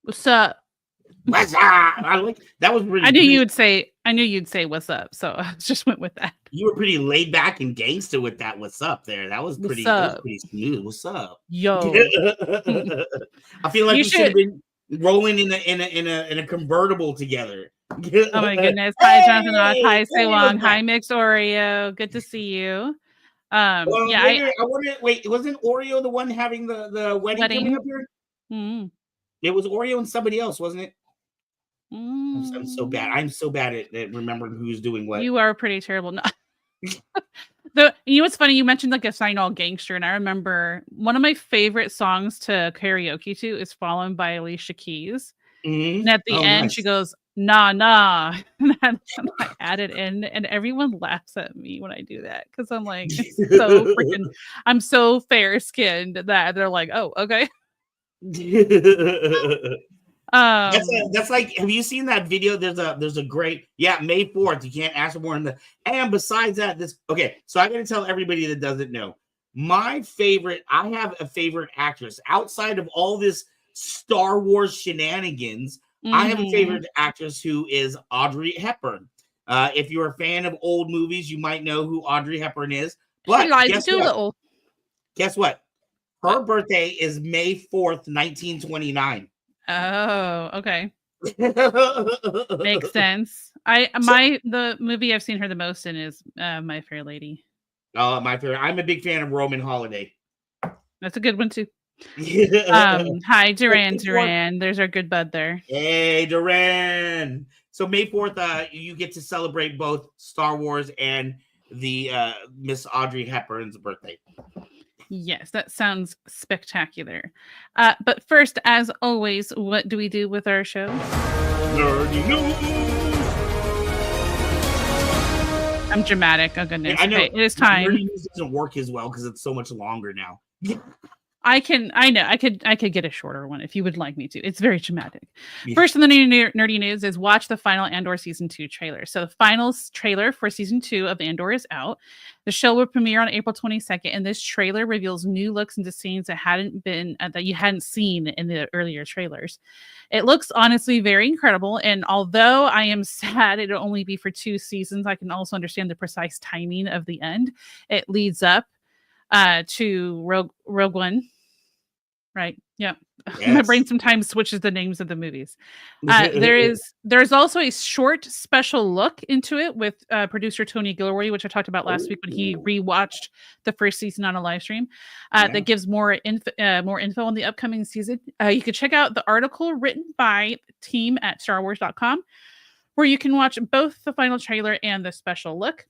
What's up? What's up? I like that was really. I knew you'd say what's up, so I just went with that. You were pretty laid back and gangster with that. What's up there? That was pretty. That was pretty smooth. What's up? Yo. I feel like we should have been rolling in a convertible together. Oh my goodness! Hi, Jonathan. Hi, Sewong. Hi, Mixed Oreo. Good to see you. Well, yeah, I wonder. Wait, wasn't Oreo the one having the wedding coming up here? Mm-hmm. It was Oreo and somebody else, wasn't it? I'm so bad. I'm so bad at remembering who's doing what. You are pretty terrible. No. You know what's funny? You mentioned like a sign all gangster, and I remember one of my favorite songs to karaoke to is "Fallen" by Alicia Keys. Mm-hmm. And at the end, she goes, "Nah, nah," and I add it in, and everyone laughs at me when I do that because I'm like, I'm so fair skinned that they're like, "Oh, okay." That's like, have you seen that video? There's a great May 4th. You can't ask for more than and besides that, so I gotta tell everybody that doesn't know. I have a favorite actress outside of all this Star Wars shenanigans. Mm-hmm. I have a favorite actress who is Audrey Hepburn. If you're a fan of old movies, you might know who Audrey Hepburn is. But guess what? Her birthday is May 4th, 1929. Oh, okay. Makes sense. The movie I've seen her the most in is My Fair Lady. Oh, My Fair. I'm a big fan of Roman Holiday. That's a good one too. Hi, Duran. There's our good bud there. Hey, Duran. So May 4th, you get to celebrate both Star Wars and the Miss Audrey Hepburn's birthday. Yes, that sounds spectacular. But first, as always, what do we do with our show? Nerdy news. I'm dramatic. Oh goodness! Yeah, I know. Okay, it is time. Nerdy news doesn't work as well because it's so much longer now. I could get a shorter one if you would like me to. It's very dramatic. Yeah. First in the nerdy news is watch the final Andor season 2 trailer. So the final trailer for season 2 of Andor is out. The show will premiere on April 22nd, and this trailer reveals new looks into scenes that you hadn't seen in the earlier trailers. It looks honestly very incredible, and although I am sad it'll only be for 2 seasons, I can also understand the precise timing of the end. It leads up to Rogue One. Right. Yeah. Yes. My brain sometimes switches the names of the movies. There's also a short special look into it with producer Tony Gilroy, which I talked about last week when he rewatched the first season on a live stream. That gives more info on the upcoming season. You can check out the article written by team at StarWars.com, where you can watch both the final trailer and the special look.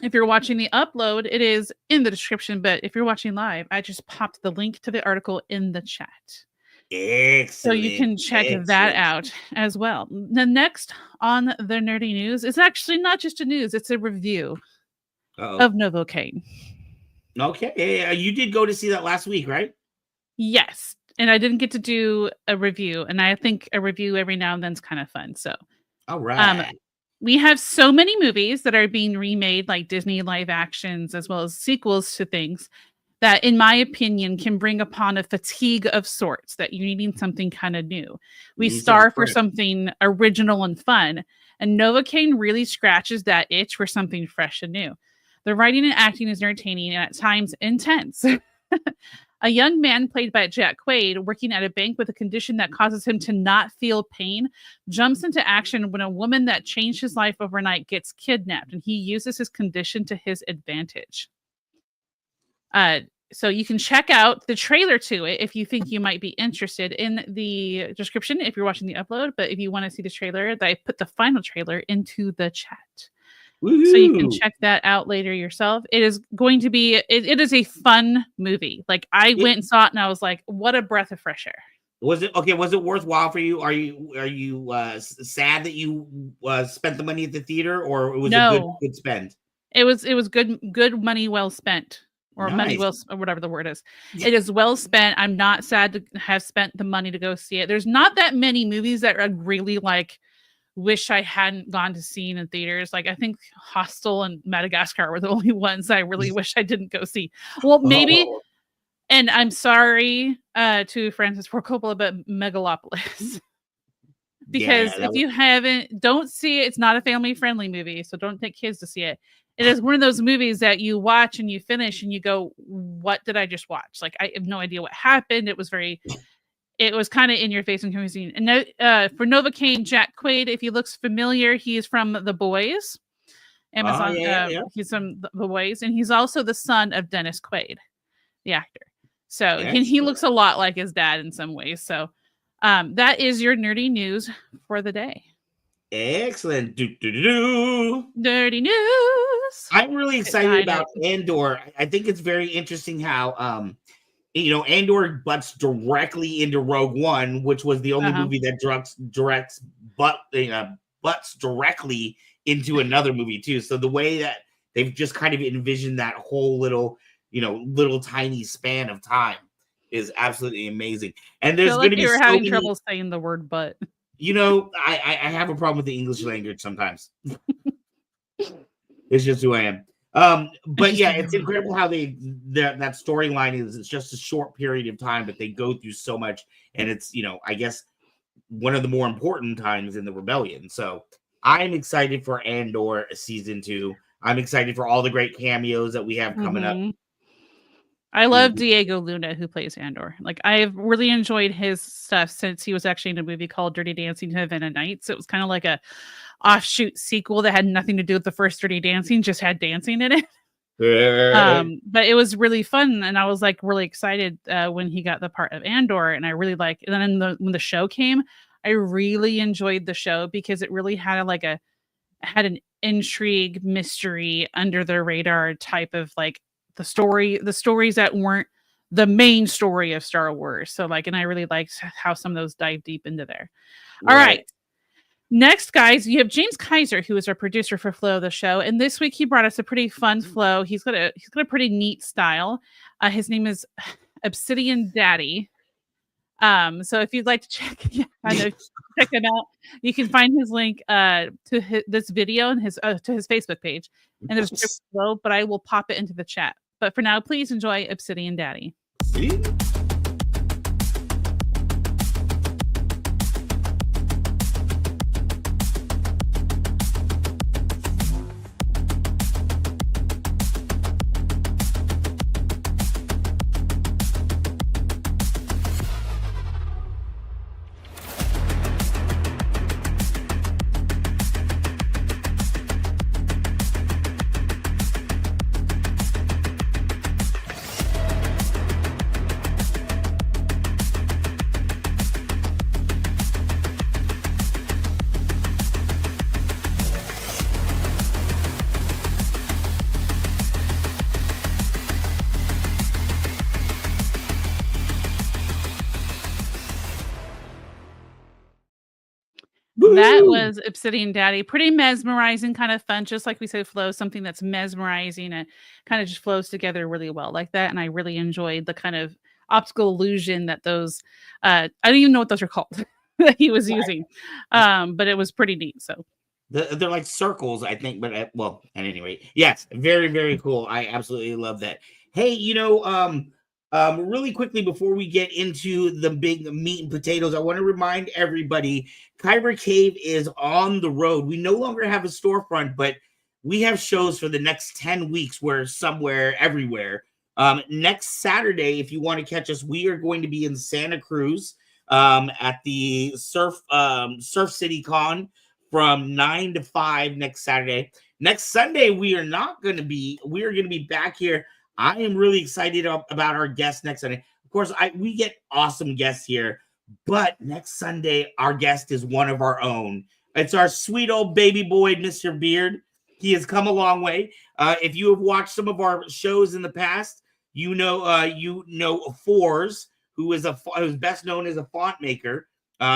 If you're watching the upload, it is in the description, but if you're watching live, I just popped the link to the article in the chat. Excellent. So you can check that out as well. The next on the nerdy news is actually not just a news, it's a review of Novocaine. Okay. You did go to see that last week, right? Yes. And I didn't get to do a review, and I think a review every now and then is kind of fun. So, all right. We have so many movies that are being remade, like Disney live actions, as well as sequels to things that, in my opinion, can bring upon a fatigue of sorts, that you're needing something kind of new. We starve for something original and fun, and Novocaine really scratches that itch for something fresh and new. The writing and acting is entertaining and at times intense. A young man played by Jack Quaid, working at a bank with a condition that causes him to not feel pain, jumps into action when a woman that changed his life overnight gets kidnapped, and he uses his condition to his advantage. So you can check out the trailer to it if you think you might be interested in the description if you're watching the upload. But if you want to see the trailer, I put the final trailer into the chat. Woo-hoo. So you can check that out later yourself. It is going to be, it is a fun movie. Like I went and saw it and I was like, what a breath of fresh air. Was it worthwhile for you? Are you sad that you spent the money at the theater, or it was a good spend? It was good money well spent, or nice. Money well, or whatever the word is. Yeah. It is well spent. I'm not sad to have spent the money to go see it. There's not that many movies that are really like wish I hadn't gone to see in theaters. Like I think Hostel and Madagascar were the only ones I really wish I didn't go see. Well, maybe And I'm sorry to Francis Ford Coppola, but Megalopolis. Because if you haven't, don't see it. It's not a family-friendly movie, so don't take kids to see it. It is one of those movies that you watch and you finish and you go, "What did I just watch?" Like, I have no idea what happened. It was kind of in your face and confusing. And for Novocaine, Jack Quaid, if he looks familiar, he is from The Boys. Amazon. He's from The Boys, and he's also the son of Dennis Quaid, the actor. So he looks a lot like his dad in some ways. So that is your nerdy news for the day. Excellent. Nerdy news. I'm really excited about Andor. I think it's very interesting how Andor butts directly into Rogue One, which was the only movie that butts directly into another movie too. So the way that they've just kind of envisioned that whole little tiny span of time is absolutely amazing. And there's going to be having trouble saying the word "but." I have a problem with the English language sometimes. It's just who I am. But yeah, it's incredible how that storyline is. It's just a short period of time, but they go through so much, and it's I guess one of the more important times in the rebellion. So I'm excited for Andor season 2. I'm excited for all the great cameos that we have coming up. I love Diego Luna, who plays Andor. Like, I've really enjoyed his stuff since he was actually in a movie called Dirty Dancing: Havana Nights. It was kind of like a offshoot sequel that had nothing to do with the first Dirty Dancing, just had dancing in it. But it was really fun, and I was like really excited when he got the part of Andor, and I really liked. And then when the show came, I really enjoyed the show because it really had an intrigue, mystery, under the radar type of like the stories that weren't the main story of Star Wars. So and I really liked how some of those dive deep into there. All right. Next, guys, you have James Kaiser, who is our producer for Flow the Show, and this week he brought us a pretty fun flow. He's got a pretty neat style. His name is Obsidian Daddy. So if you'd like to check him out, you can find his link to this video and to his Facebook page, and there's below, but I will pop it into the chat. But for now, please enjoy Obsidian Daddy. That was Obsidian Daddy. Pretty mesmerizing, kind of fun, just like we said, Flow, something that's mesmerizing and kind of just flows together really well like that. And I really enjoyed the kind of optical illusion that those, I don't even know what those are called that he was using. But it was pretty neat. So they're like circles, I think, but at any rate, yes, very, very cool. I absolutely love that. Hey, really quickly before we get into the big meat and potatoes, I want to remind everybody, Kyber Cave is on the road. We no longer have a storefront, but we have shows for the next 10 weeks. We're somewhere, everywhere. Next Saturday, if you want to catch us, we are going to be in Santa Cruz at the Surf City Con from 9 to 5 next Saturday. Next Sunday, we are going to be back here. I am really excited about our guest next Sunday. Of course, we get awesome guests here, but next Sunday, our guest is one of our own. It's our sweet old baby boy, Mr. Beard. He has come a long way. If you have watched some of our shows in the past, you know Fours, who is who's best known as a font maker.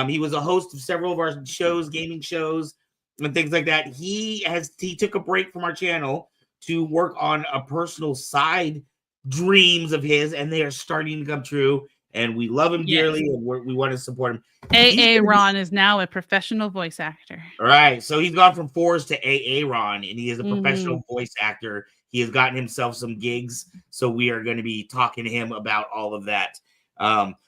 He was a host of several of our shows, gaming shows, and things like that. He took a break from our channel to work on a personal side dreams of his, and they are starting to come true. And we love him dearly, and we want to support him. A.A. Ron is now a professional voice actor. All right, so he's gone from Fours to A.A. Ron, and he is a professional voice actor. He has gotten himself some gigs, so we are going to be talking to him about all of that.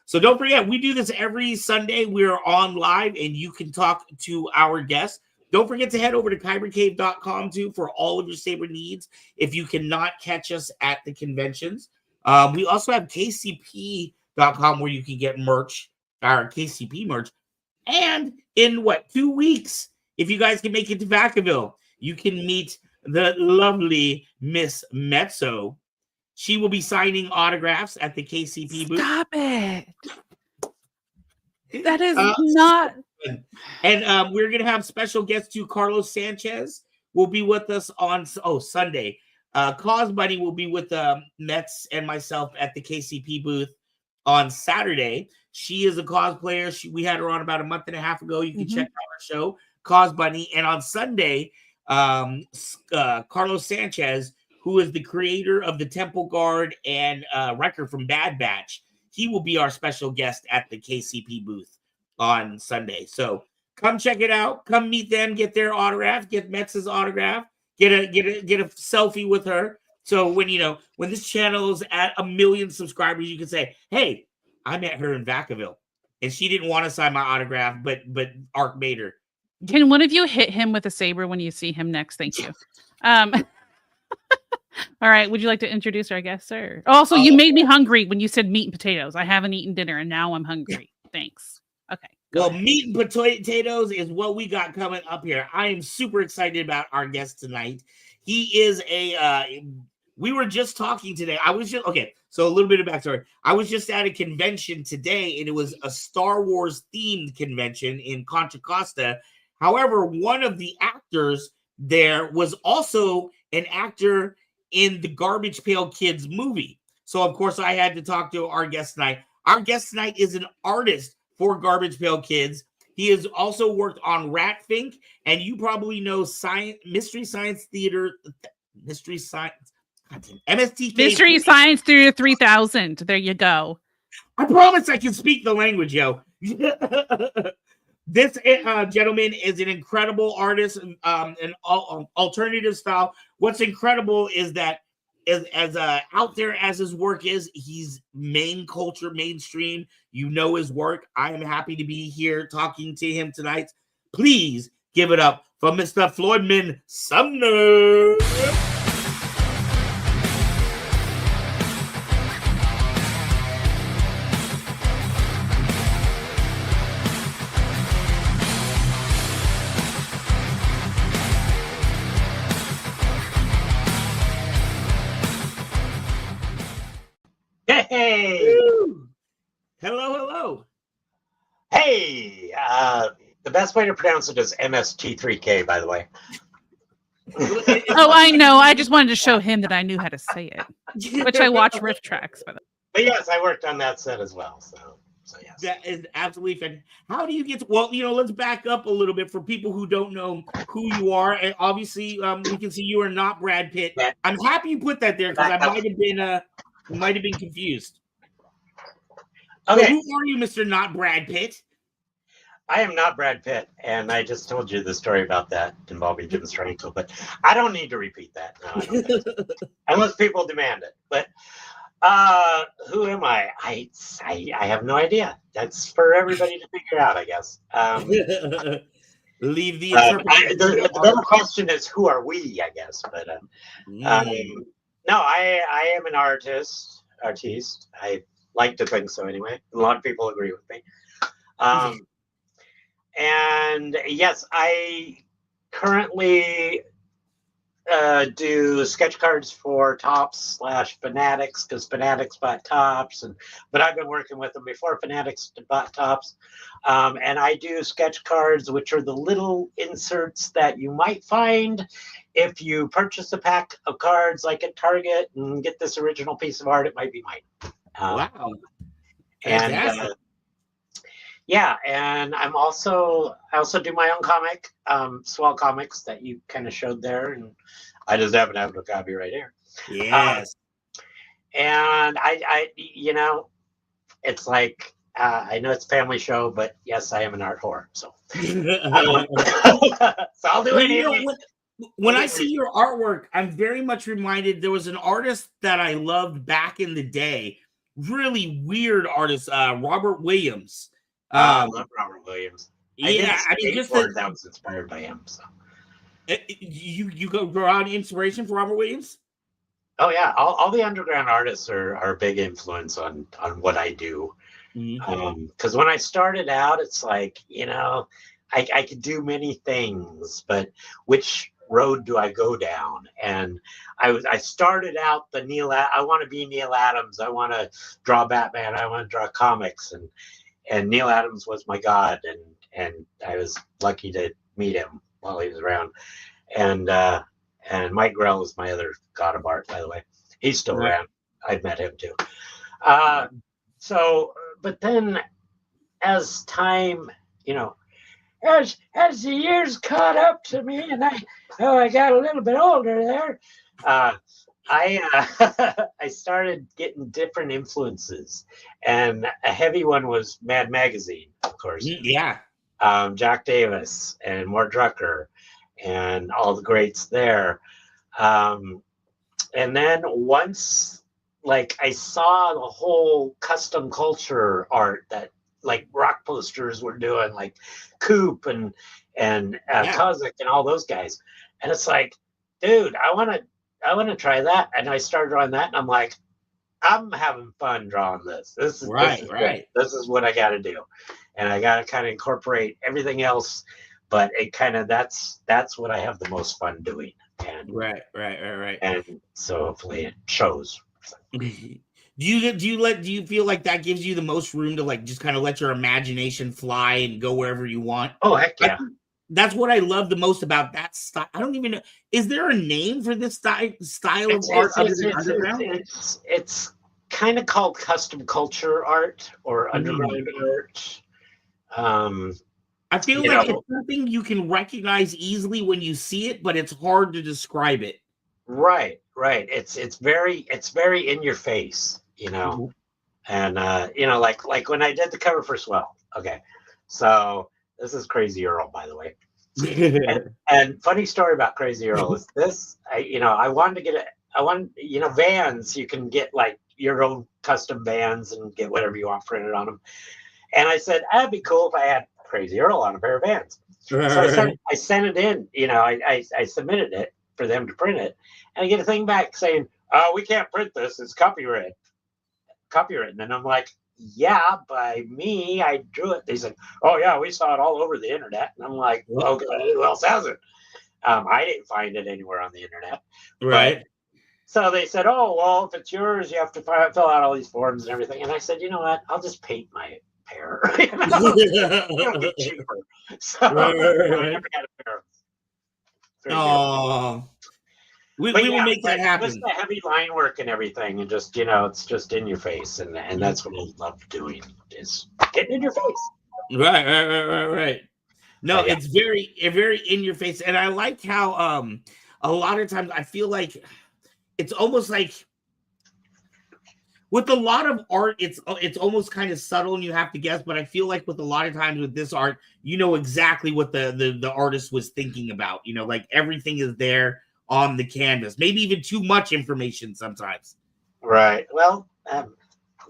So don't forget, we do this every Sunday. We're on live, and you can talk to our guests. Don't forget to head over to kybercave.com too for all of your Saber needs if you cannot catch us at the conventions. We also have kcp.com where you can get merch, our KCP merch. And in 2 weeks, if you guys can make it to Vacaville, you can meet the lovely Miss Mezzo. She will be signing autographs at the KCP booth. Stop it. That is not. And we're going to have special guests too. Carlos Sanchez will be with us on Sunday. Cause Bunny will be with Mets and myself at the KCP booth on Saturday. She is a cosplayer. We had her on about a month and a half ago. You can check out her show, Cause Bunny. And on Sunday, Carlos Sanchez, who is the creator of the Temple Guard and Wrecker from Bad Batch, he will be our special guest at the KCP booth on Sunday. So come check it out. Come meet them. Get their autograph. Get Metz's autograph. Get a selfie with her. So when this channel is at 1 million subscribers, you can say, "Hey, I met her in Vacaville, and she didn't want to sign my autograph, but Ark made her." Can one of you hit him with a saber when you see him next? Thank you. All right. Would you like to introduce our guest, sir? Also, you made me hungry when you said meat and potatoes. I haven't eaten dinner, and now I'm hungry. Thanks. Okay. Well, meat and potatoes is what we got coming up here. I am super excited about our guest tonight. He is we were just talking today. So a little bit of backstory. I was just at a convention today, and it was a Star Wars themed convention in Contra Costa. However, one of the actors there was also an actor in the Garbage Pail Kids movie. So, of course, I had to talk to our guest tonight. Our guest tonight is an artist for Garbage Pail Kids. He has also worked on Fink, and you probably know Mystery Science Theater, MSTK. Mystery Science Theater 3000. There you go. I promise I can speak the language, yo. This gentleman is an incredible artist, an alternative style. What's incredible is that as out there as his work is, he's mainstream. You know his work. I am happy to be here talking to him tonight. Please give it up for Mr. Floydman Sumner. Hey! Woo! Hello. Hey! The best way to pronounce it is MST3K, by the way. Oh, I know. I just wanted to show him that I knew how to say it, which I watch riff tracks. But yes, I worked on that set as well. So yes. That is absolutely fantastic. How do you get to, let's back up a little bit for people who don't know who you are. And obviously, we can see you are not Brad Pitt. I'm happy you put that there because I might have been confused. Okay. So who are you, Mr. Not Brad Pitt? I am not Brad Pitt, and I just told you the story about that involving Jim Strangle, but I don't need to repeat that. No, I don't unless people demand it. But who am I? I have no idea. That's for everybody to figure out, I guess. Leave the the better question is, who are we, I guess. But no, I am an artiste. I like to think so anyway. A lot of people agree with me. And yes, I currently do sketch cards for Tops / Fanatics because Fanatics bought Tops, but I've been working with them before Fanatics bought Tops. And I do sketch cards, which are the little inserts that you might find if you purchase a pack of cards like at Target and get this original piece of art. It might be mine. Wow. And yeah, and I also do my own comic, Swell Comics, that you kind of showed there, and I just happen to have a copy right here. Yes. And I it's like I know it's a family show, but yes, I am an art whore. So, so I'll do anything. when I see your artwork, I'm very much reminded. There was an artist that I loved back in the day. Really weird artist, Robert Williams. I love Robert Williams. Yeah, I mean, just that was inspired by him. So. You go around inspiration for Robert Williams. Oh yeah, all the underground artists are a big influence on what I do. Because when I started out, it's like, I could do many things, but which road do I go down? And I started out I want to be Neil Adams. I want to draw Batman. I want to draw comics, and Neil Adams was my god, and I was lucky to meet him while he was around. And Mike Grell was my other god of art, by the way. He's still around. I've met him too. But then as time, as the years caught up to me, and I got a little bit older there, I started getting different influences, and a heavy one was Mad Magazine, of course. Yeah. Jack Davis and Mort Drucker and all the greats there. And then once, like, I saw the whole custom culture art that, like, rock posters were doing, like Coop and Kozik and all those guys, and it's like, dude, I want to try that. And I started drawing that, and I'm like, I'm having fun drawing this. This is right. This is what I got to do, and I got to kind of incorporate everything else. But it kind of that's what I have the most fun doing. And right. And so hopefully it shows. Do you feel like that gives you the most room to, like, just kind of let your imagination fly and go wherever you want? Oh, heck yeah. That's what I love the most about that style. I don't even know. Is there a name for this style of art other than underground? It's kind of called custom culture art or underground art. I feel like it's something you can recognize easily when you see it, but it's hard to describe it. Right. It's very in your face, and like when I did the cover for Swell. Okay, so this is Crazy Earl, by the way. and funny story about Crazy Earl is this. I wanted to get Vans. You can get like your own custom Vans and get whatever you want printed on them. And I said, that'd be cool if I had Crazy Earl on a pair of Vans. So I sent it in. I submitted it for them to print it, and I get a thing back saying, "Oh, we can't print this. It's copywritten." And I'm like, "Yeah, by me. I drew it." They said, "Oh yeah, we saw it all over the internet." And I'm like, "Okay, who else has it?" I didn't find it anywhere on the internet. Right. So they said, "Oh, well, if it's yours, you have to fill out all these forms and everything." And I said, "You know what? I'll just paint my pair. It'll be cheaper." So I never got a pair of. Oh, we will make that happen. Just the heavy line work and everything, and just it's just in your face, and that's what I love doing, is getting in your face. Right. No, it's very in your face, and I like how a lot of times I feel like it's almost like with a lot of art, it's almost kind of subtle and you have to guess. But I feel like with a lot of times with this art, you know exactly what the artist was thinking about. Like everything is there on the canvas. Maybe even too much information sometimes. Right. Well,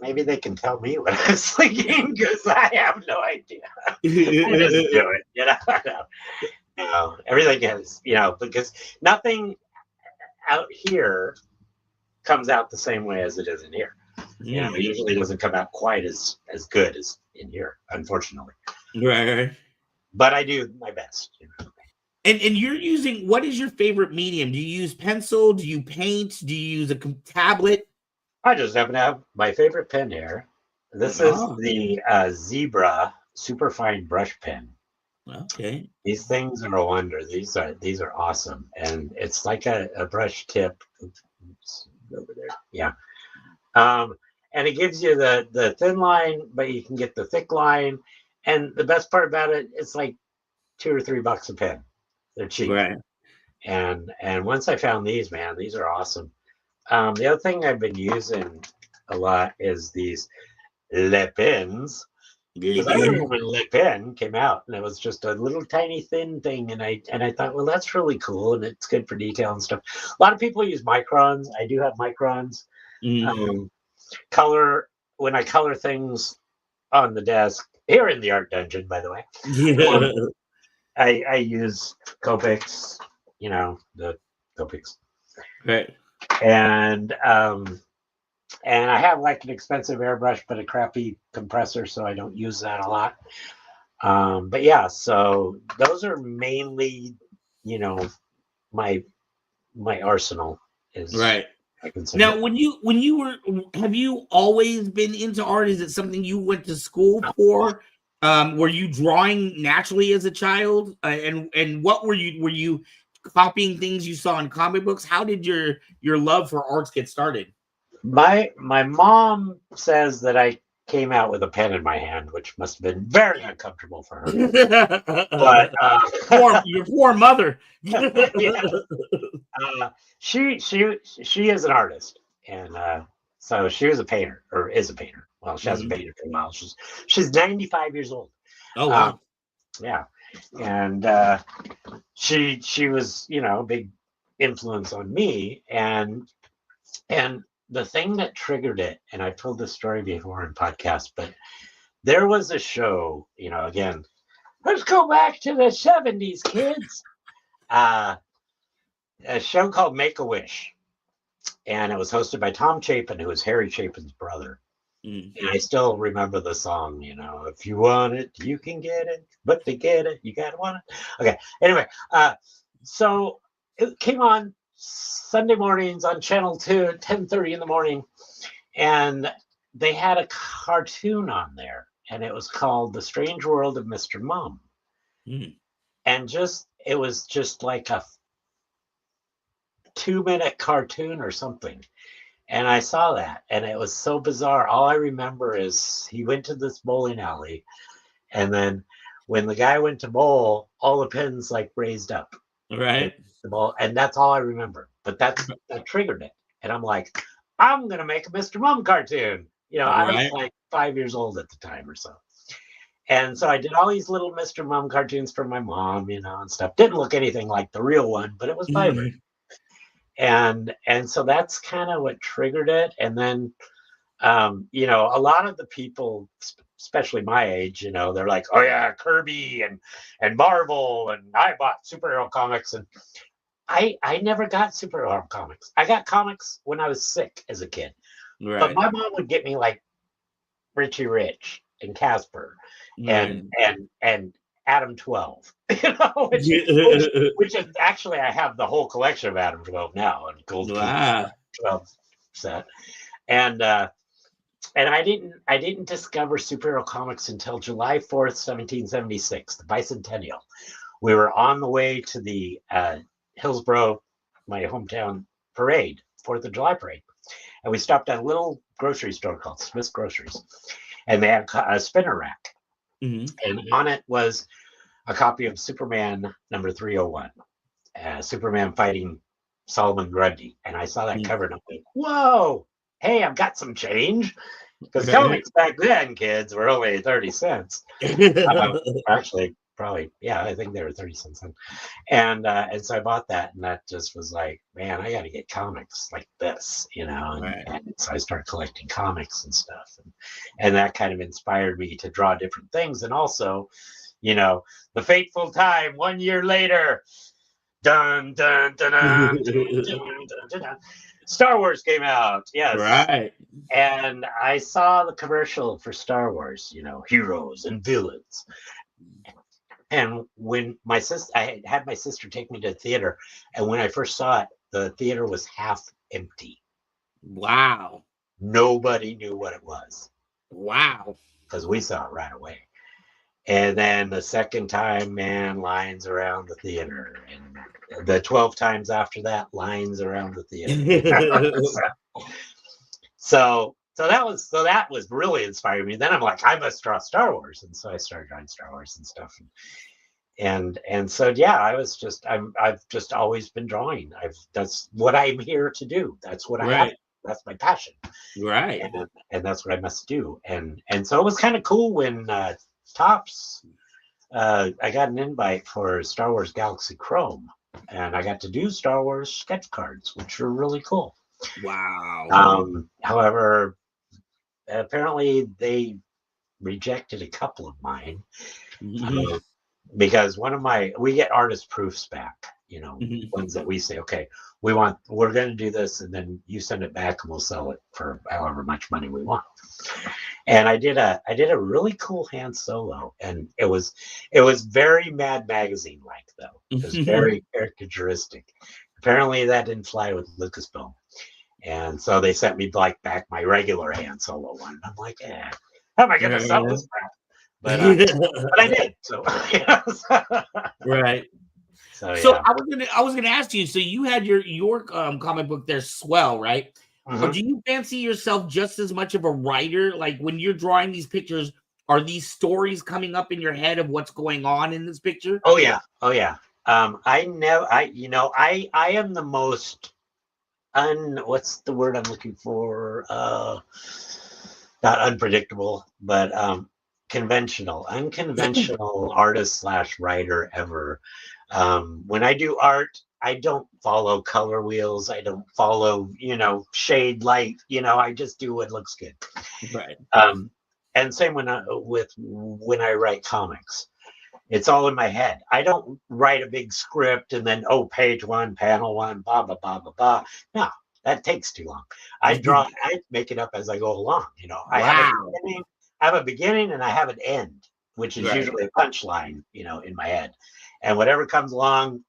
maybe they can tell me what I was thinking, because I have no idea. I just do it. No, everything is, because nothing out here comes out the same way as it is in here. It usually doesn't come out quite as good as in here, unfortunately. Right. But I do my best. And you're using, what is your favorite medium? Do you use pencil? Do you paint? Do you use a tablet? I just happen to have my favorite pen here. This is the Zebra Superfine Brush Pen. Okay. These things are a wonder. These are awesome, and it's like a brush tip. Oops, over there. Yeah. And it gives you the thin line, but you can get the thick line. And the best part about it, it's like $2 or $3 a pen. They're cheap. Right. And once I found these, man, these are awesome. The other thing I've been using a lot is these Le Pens. Because I remember when Le Pen came out, and it was just a little tiny thin thing, and I thought, well, that's really cool, and it's good for detail and stuff. A lot of people use microns. I do have microns. Color, when I color things on the desk here in the art dungeon, by the way, I use Copics, the Copics, right? And I have like an expensive airbrush, but a crappy compressor, so I don't use that a lot. But yeah, so those are mainly, my arsenal is right. I consider. Now, when you have you always been into art? Is it something you went to school for? Were you drawing naturally as a child? And what were you copying things you saw in comic books? How did your love for arts get started? My mom says that I came out with a pen in my hand, which must have been very uncomfortable for her. But your poor mother. She is an artist, and so she was a painter, or is a painter. Well, she hasn't painted for a while. She's 95 years old. Oh wow. Yeah, and she was a big influence on me, and the thing that triggered it, and I've told this story before in podcasts, but there was a show, again, let's go back to the 70s, kids. A show called Make-A-Wish. And it was hosted by Tom Chapin, who was Harry Chapin's brother. And I still remember the song, if you want it, you can get it. But to get it, you gotta want it. Okay. Anyway, so it came on Sunday mornings on Channel 2 at 10:30 in the morning. And they had a cartoon on there. And it was called The Strange World of Mr. Mum. And it was just like a 2-minute cartoon or something. And I saw that, and it was so bizarre. All I remember is he went to this bowling alley, and then when the guy went to bowl, all the pins like raised up. Right. The ball, and that's all I remember. But that triggered it. And I'm like, I'm gonna make a Mr. Mum cartoon. I was like 5 years old at the time or so. And so I did all these little Mr. Mum cartoons for my mom, and stuff. Didn't look anything like the real one, but it was vibrant. And so that's kind of what triggered it. And then, a lot of the people, especially my age, they're like, oh yeah, Kirby and Marvel, and I bought superhero comics, and I never got superhero comics. I got comics when I was sick as a kid, but my mom would get me like Richie Rich and Casper and Adam 12, which is actually, I have the whole collection of Adam 12 now, and Gold 12 set. And I didn't discover superhero comics until July 4th, 1776, the bicentennial. We were on the way to the Hillsborough, my hometown, parade, 4th of July parade. And we stopped at a little grocery store called Smith's Groceries. And they had a spinner rack. And on it was a copy of Superman number 301, Superman fighting Solomon Grundy. And I saw that cover, and I'm like, whoa, hey, I've got some change. Because comics back then, kids, were only 30 cents. Actually, probably, yeah, I think they were 30 cents then. And so I bought that, and that just was like, man, I got to get comics like this, and so I started collecting comics and stuff, and that kind of inspired me to draw different things. And also, the fateful time 1 year later, dun dun dun dun, dun, dun, dun, dun, dun. Star Wars came out, yes, right. And I saw the commercial for Star Wars, heroes and villains. And when I had my sister take me to the theater, and when I first saw it, the theater was half empty. Wow. Nobody knew what it was. Wow. Because we saw it right away. And then the second time, man, lines around the theater. And the 12 times after that, lines around the theater. So that was really inspiring me. Then I'm like, I must draw Star Wars, and so I started drawing Star Wars and stuff. And so yeah, I've just always been drawing. That's what I'm here to do. That's what I have. that's my passion. Right. And that's what I must do. And so it was kind of cool when Topps, I got an invite for Star Wars Galaxy Chrome, and I got to do Star Wars sketch cards, which were really cool. Wow. However, apparently they rejected a couple of mine because we get artist proofs back, ones that we say, okay, we're going to do this, and then you send it back and we'll sell it for however much money we want. And I did a really cool Han Solo, and it was very Mad Magazine like, though. It was very caricaturistic. Apparently that didn't fly with Lucasfilm. And so they sent me back my regular Han Solo one. I'm like, how am I going to sell this crap? But I did. So right. So yeah. I was gonna ask you. So you had your comic book there, Swell, right? But do you fancy yourself just as much of a writer? Like when you're drawing these pictures, are these stories coming up in your head of what's going on in this picture? Oh yeah. I am the most what's the word I'm looking for? Not unpredictable, but unconventional artist / writer ever. When I do art, I don't follow color wheels. I don't follow, shade light. I just do what looks good. Right. And same when I write comics. It's all in my head. I don't write a big script and then, page 1, panel 1, blah, blah, blah, blah, blah. No, that takes too long. I make it up as I go along. I have a beginning and I have an end, which is usually a punchline, in my head. And whatever comes along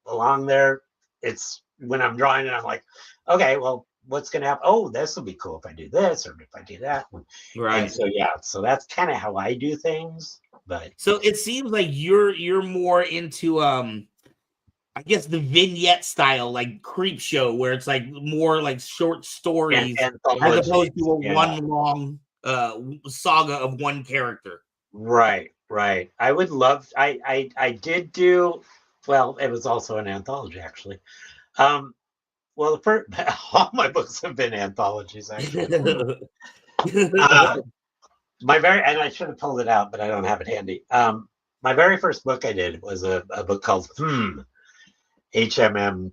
there, it's when I'm drawing it, I'm like, okay, well, what's going to happen? Oh, this will be cool if I do this or if I do that. Right. And so, so that's kind of how I do things. But so it seems like you're more into I guess the vignette style, like Creep Show, where it's like more like short stories as opposed to a one long saga of one character. Right. I would love. I did do. Well, it was also an anthology, actually. Well, all my books have been anthologies, actually. And I should have pulled it out, but I don't have it handy. My very first book I did was a book called HMM ?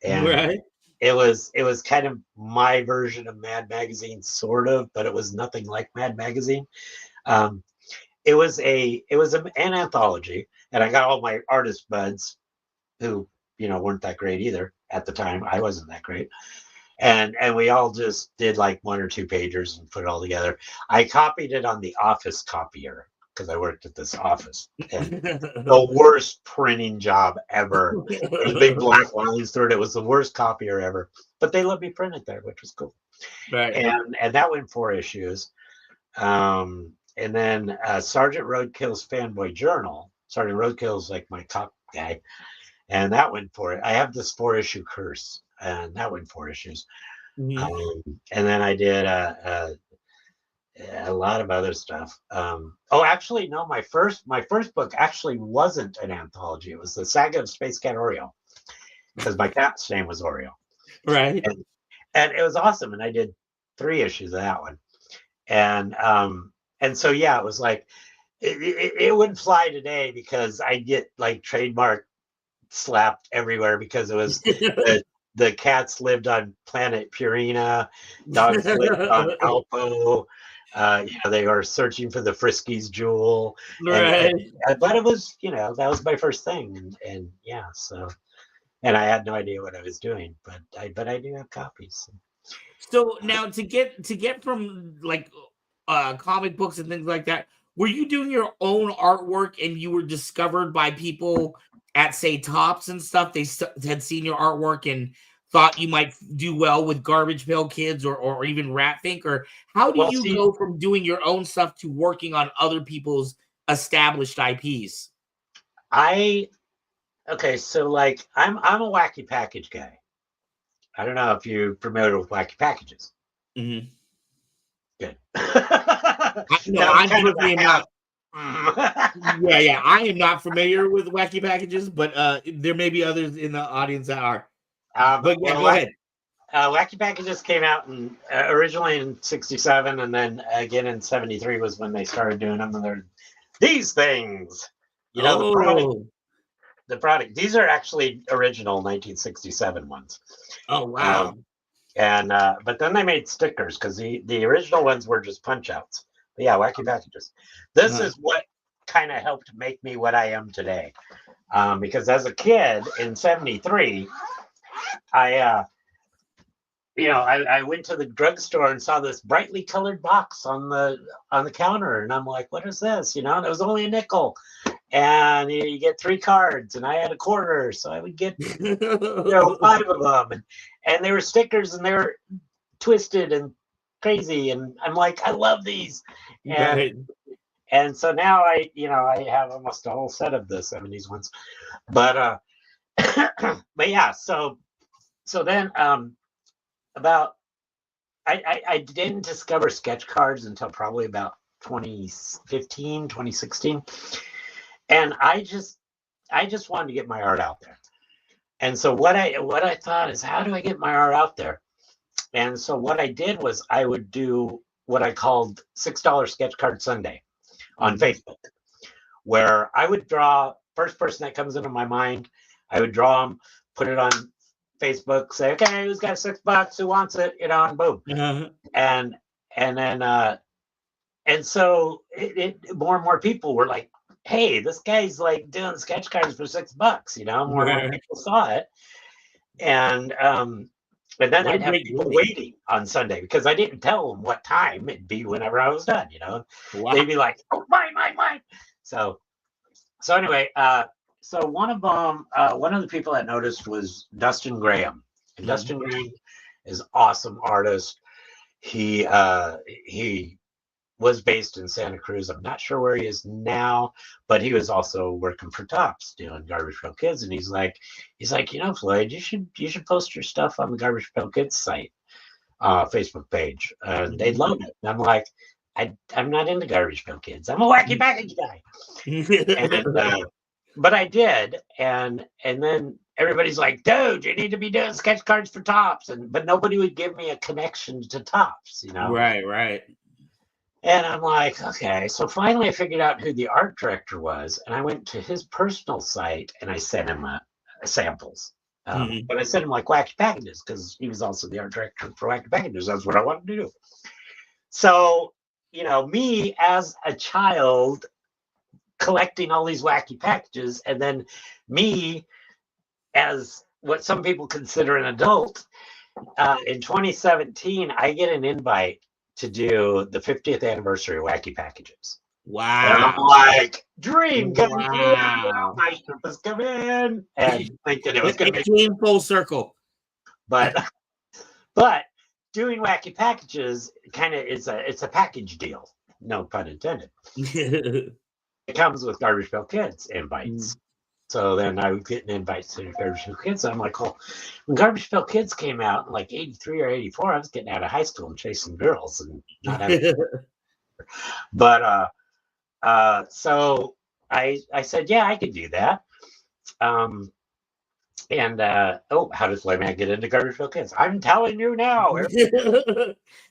And it was kind of my version of Mad Magazine, sort of, but it was nothing like Mad Magazine. It was an anthology, and I got all my artist buds who weren't that great either at the time. I wasn't that great. And we all just did like 1 or 2 pagers and put it all together. I copied it on the office copier because I worked at this office. And the worst printing job ever. There's big black lines through it. It was the worst copier ever. But they let me print it there, which was cool. Right. And that went 4 issues. And then Sergeant Roadkill's Fanboy Journal. Sergeant Roadkill's like my top guy. And that went for it. I have this 4-issue curse. And that went 4 issues. And then I did a lot of other stuff. Actually, no, my first book actually wasn't an anthology. It was the Saga of Space Cat Oreo, because my cat's name was Oreo. Right. And it was awesome. And I did 3 issues of that one. And so, it was like, it wouldn't fly today because I get like trademark slapped everywhere because it was the cats lived on planet Purina, dogs lived on Alpo. They were searching for the Friskies jewel. Right. But it was, that was my first thing. And so, and I had no idea what I was doing, but I do have copies. So now to get from like comic books and things like that, were you doing your own artwork and you were discovered by people at, say, Topps and stuff? They had seen your artwork and thought you might do well with Garbage Pail Kids or even Rat Fink? Or how do you go from doing your own stuff to working on other people's established IPs? So like I'm a wacky package guy. I don't know if you're familiar with wacky packages. Mm-hmm. Good. I'm personally not. Yeah, I am not familiar with wacky packages, but there may be others in the audience that are. But go ahead. Wacky Packages came out originally in '67, and then again in '73 was when they started doing them. And they're these things, the product. These are actually original 1967 ones. Oh wow! But then they made stickers because the original ones were just punch outs. But yeah, Wacky Packages. This is what kind of helped make me what I am today. Because as a kid in '73, I went to the drugstore and saw this brightly colored box on the counter, and I'm like, "What is this?" And it was only a nickel, and you get 3 cards, and I had a quarter, so I would get 5 of them, and they were stickers, and they were twisted and crazy, and I'm like, I love these, and so now I have almost a whole set of the '70s ones, but but yeah, so then about I didn't discover sketch cards until probably about 2015, 2016. And I just wanted to get my art out there. And so what I thought is, how do I get my art out there? And so what I did was I would do what I called $6 sketch card Sunday on Facebook, where I would draw first person that comes into my mind. I would draw them, put it on Facebook, say, okay, who's got $6? Who wants it? And boom. And then and so more and more people were like, hey, this guy's like doing sketch cards for $6. More and more people saw it. And then I'd have people waiting on Sunday because I didn't tell them what time it'd be whenever I was done. Wow. They'd be like, oh, mine. So anyway, so one of the people that noticed was Dustin Graham. And Dustin Graham is an awesome artist. He was based in Santa Cruz. I'm not sure where he is now, but he was also working for Tops doing Garbage Pail Kids. And he's like, Floyd, you should post your stuff on the Garbage Pail Kids site, Facebook page. They'd love it. And I'm like, I'm not into Garbage Pail Kids. I'm a Wacky Package guy. But I did, and then everybody's like, dude, you need to be doing sketch cards for Tops, but nobody would give me a connection to Tops, Right. And I'm like, okay. So finally I figured out who the art director was, and I went to his personal site and I sent him samples. But I sent him like Wacky Packages because he was also the art director for Wacky Packages. That's what I wanted to do. So, me as a child collecting all these Wacky Packages, and then me as what some people consider an adult, in 2017, I get an invite to do the 50th anniversary of Wacky Packages. Wow. And I'm like, dream come true. My was coming in and thinking it was going to be came full circle. But doing Wacky Packages kind of it's a package deal. No pun intended. It comes with Garbage Pail Kids invites. So then I would get an invite to Garbage Pail Kids. And I'm like, well, when Garbage Pail Kids came out in like 83 or 84, I was getting out of high school and chasing girls and not having. But so I said, yeah, I could do that. How does Floydman get into Garbage Pail Kids? I'm telling you now.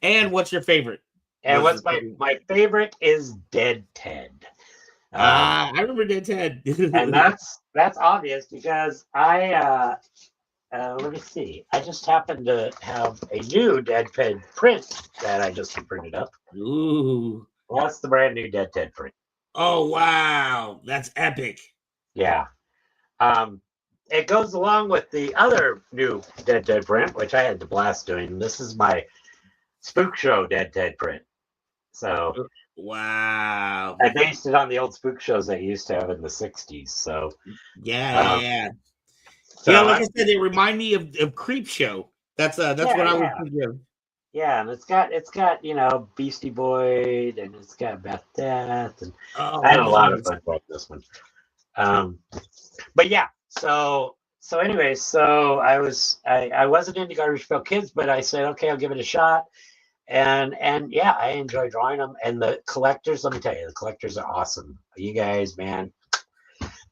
And what's your favorite? And what's my favorite is Dead Ted. I remember Dead Ted. And that's obvious because I let me see. I just happened to have a new Dead Ted print that I just printed up. Ooh. That's the brand new Dead Ted print. Oh wow, that's epic. Yeah. It goes along with the other new Dead Ted print, which I had the blast doing. This is my Spook Show Dead Ted print. So wow. I based it on the old spook shows I used to have in the 60s. So yeah. So like I said, they remind me of Creep Show. That's what I was thinking. Yeah, and it's got Beastie Boy, and it's got Beth Death, and I had a lot of fun with this one. But yeah, so anyway, so I wasn't into Garbage Pail Kids, but I said, okay, I'll give it a shot. And yeah, I enjoy drawing them. And the collectors, let me tell you, the collectors are awesome. You guys, man,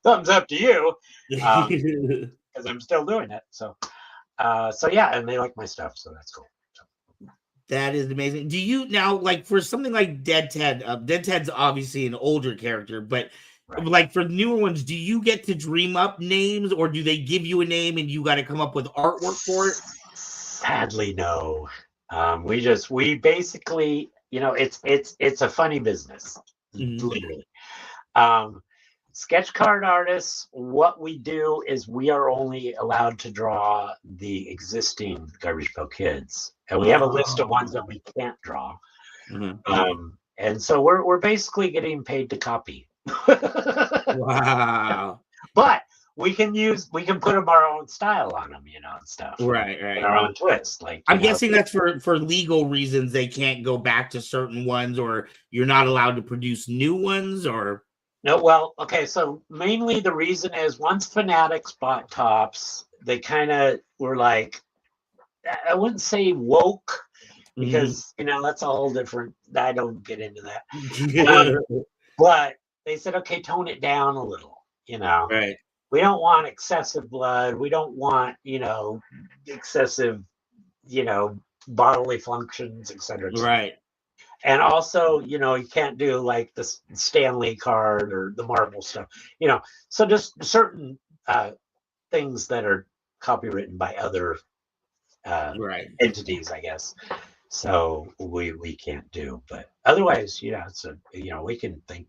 thumbs up to you, because I'm still doing it. So, So yeah, and they like my stuff, so that's cool. That is amazing. Do you now, like, for something like Dead Ted? Dead Ted's obviously an older character, but like for newer ones, do you get to dream up names, or do they give you a name and you got to come up with artwork for it? Sadly, no. We basically, it's a funny business, literally. Sketch card artists, what we do is we are only allowed to draw the existing Garbage Pail Kids, and we have a list of ones that we can't draw. And so we're basically getting paid to copy. Wow. But we can put them our own style on them, and stuff. Right. And our own twist. Like, I'm guessing that's for legal reasons. They can't go back to certain ones, or you're not allowed to produce new ones, or. No, well, okay, so mainly the reason is once Fanatics bought Tops, they kind of were like, I wouldn't say woke, because, that's a whole different, I don't get into that. But they said, okay, tone it down a little, Right. We don't want excessive blood. We don't want, excessive, bodily functions, etc. Right. And also, you can't do like the Stanley card or the Marvel stuff, So just certain things that are copywritten by other entities, I guess. So we can't do. But otherwise, it's we can think.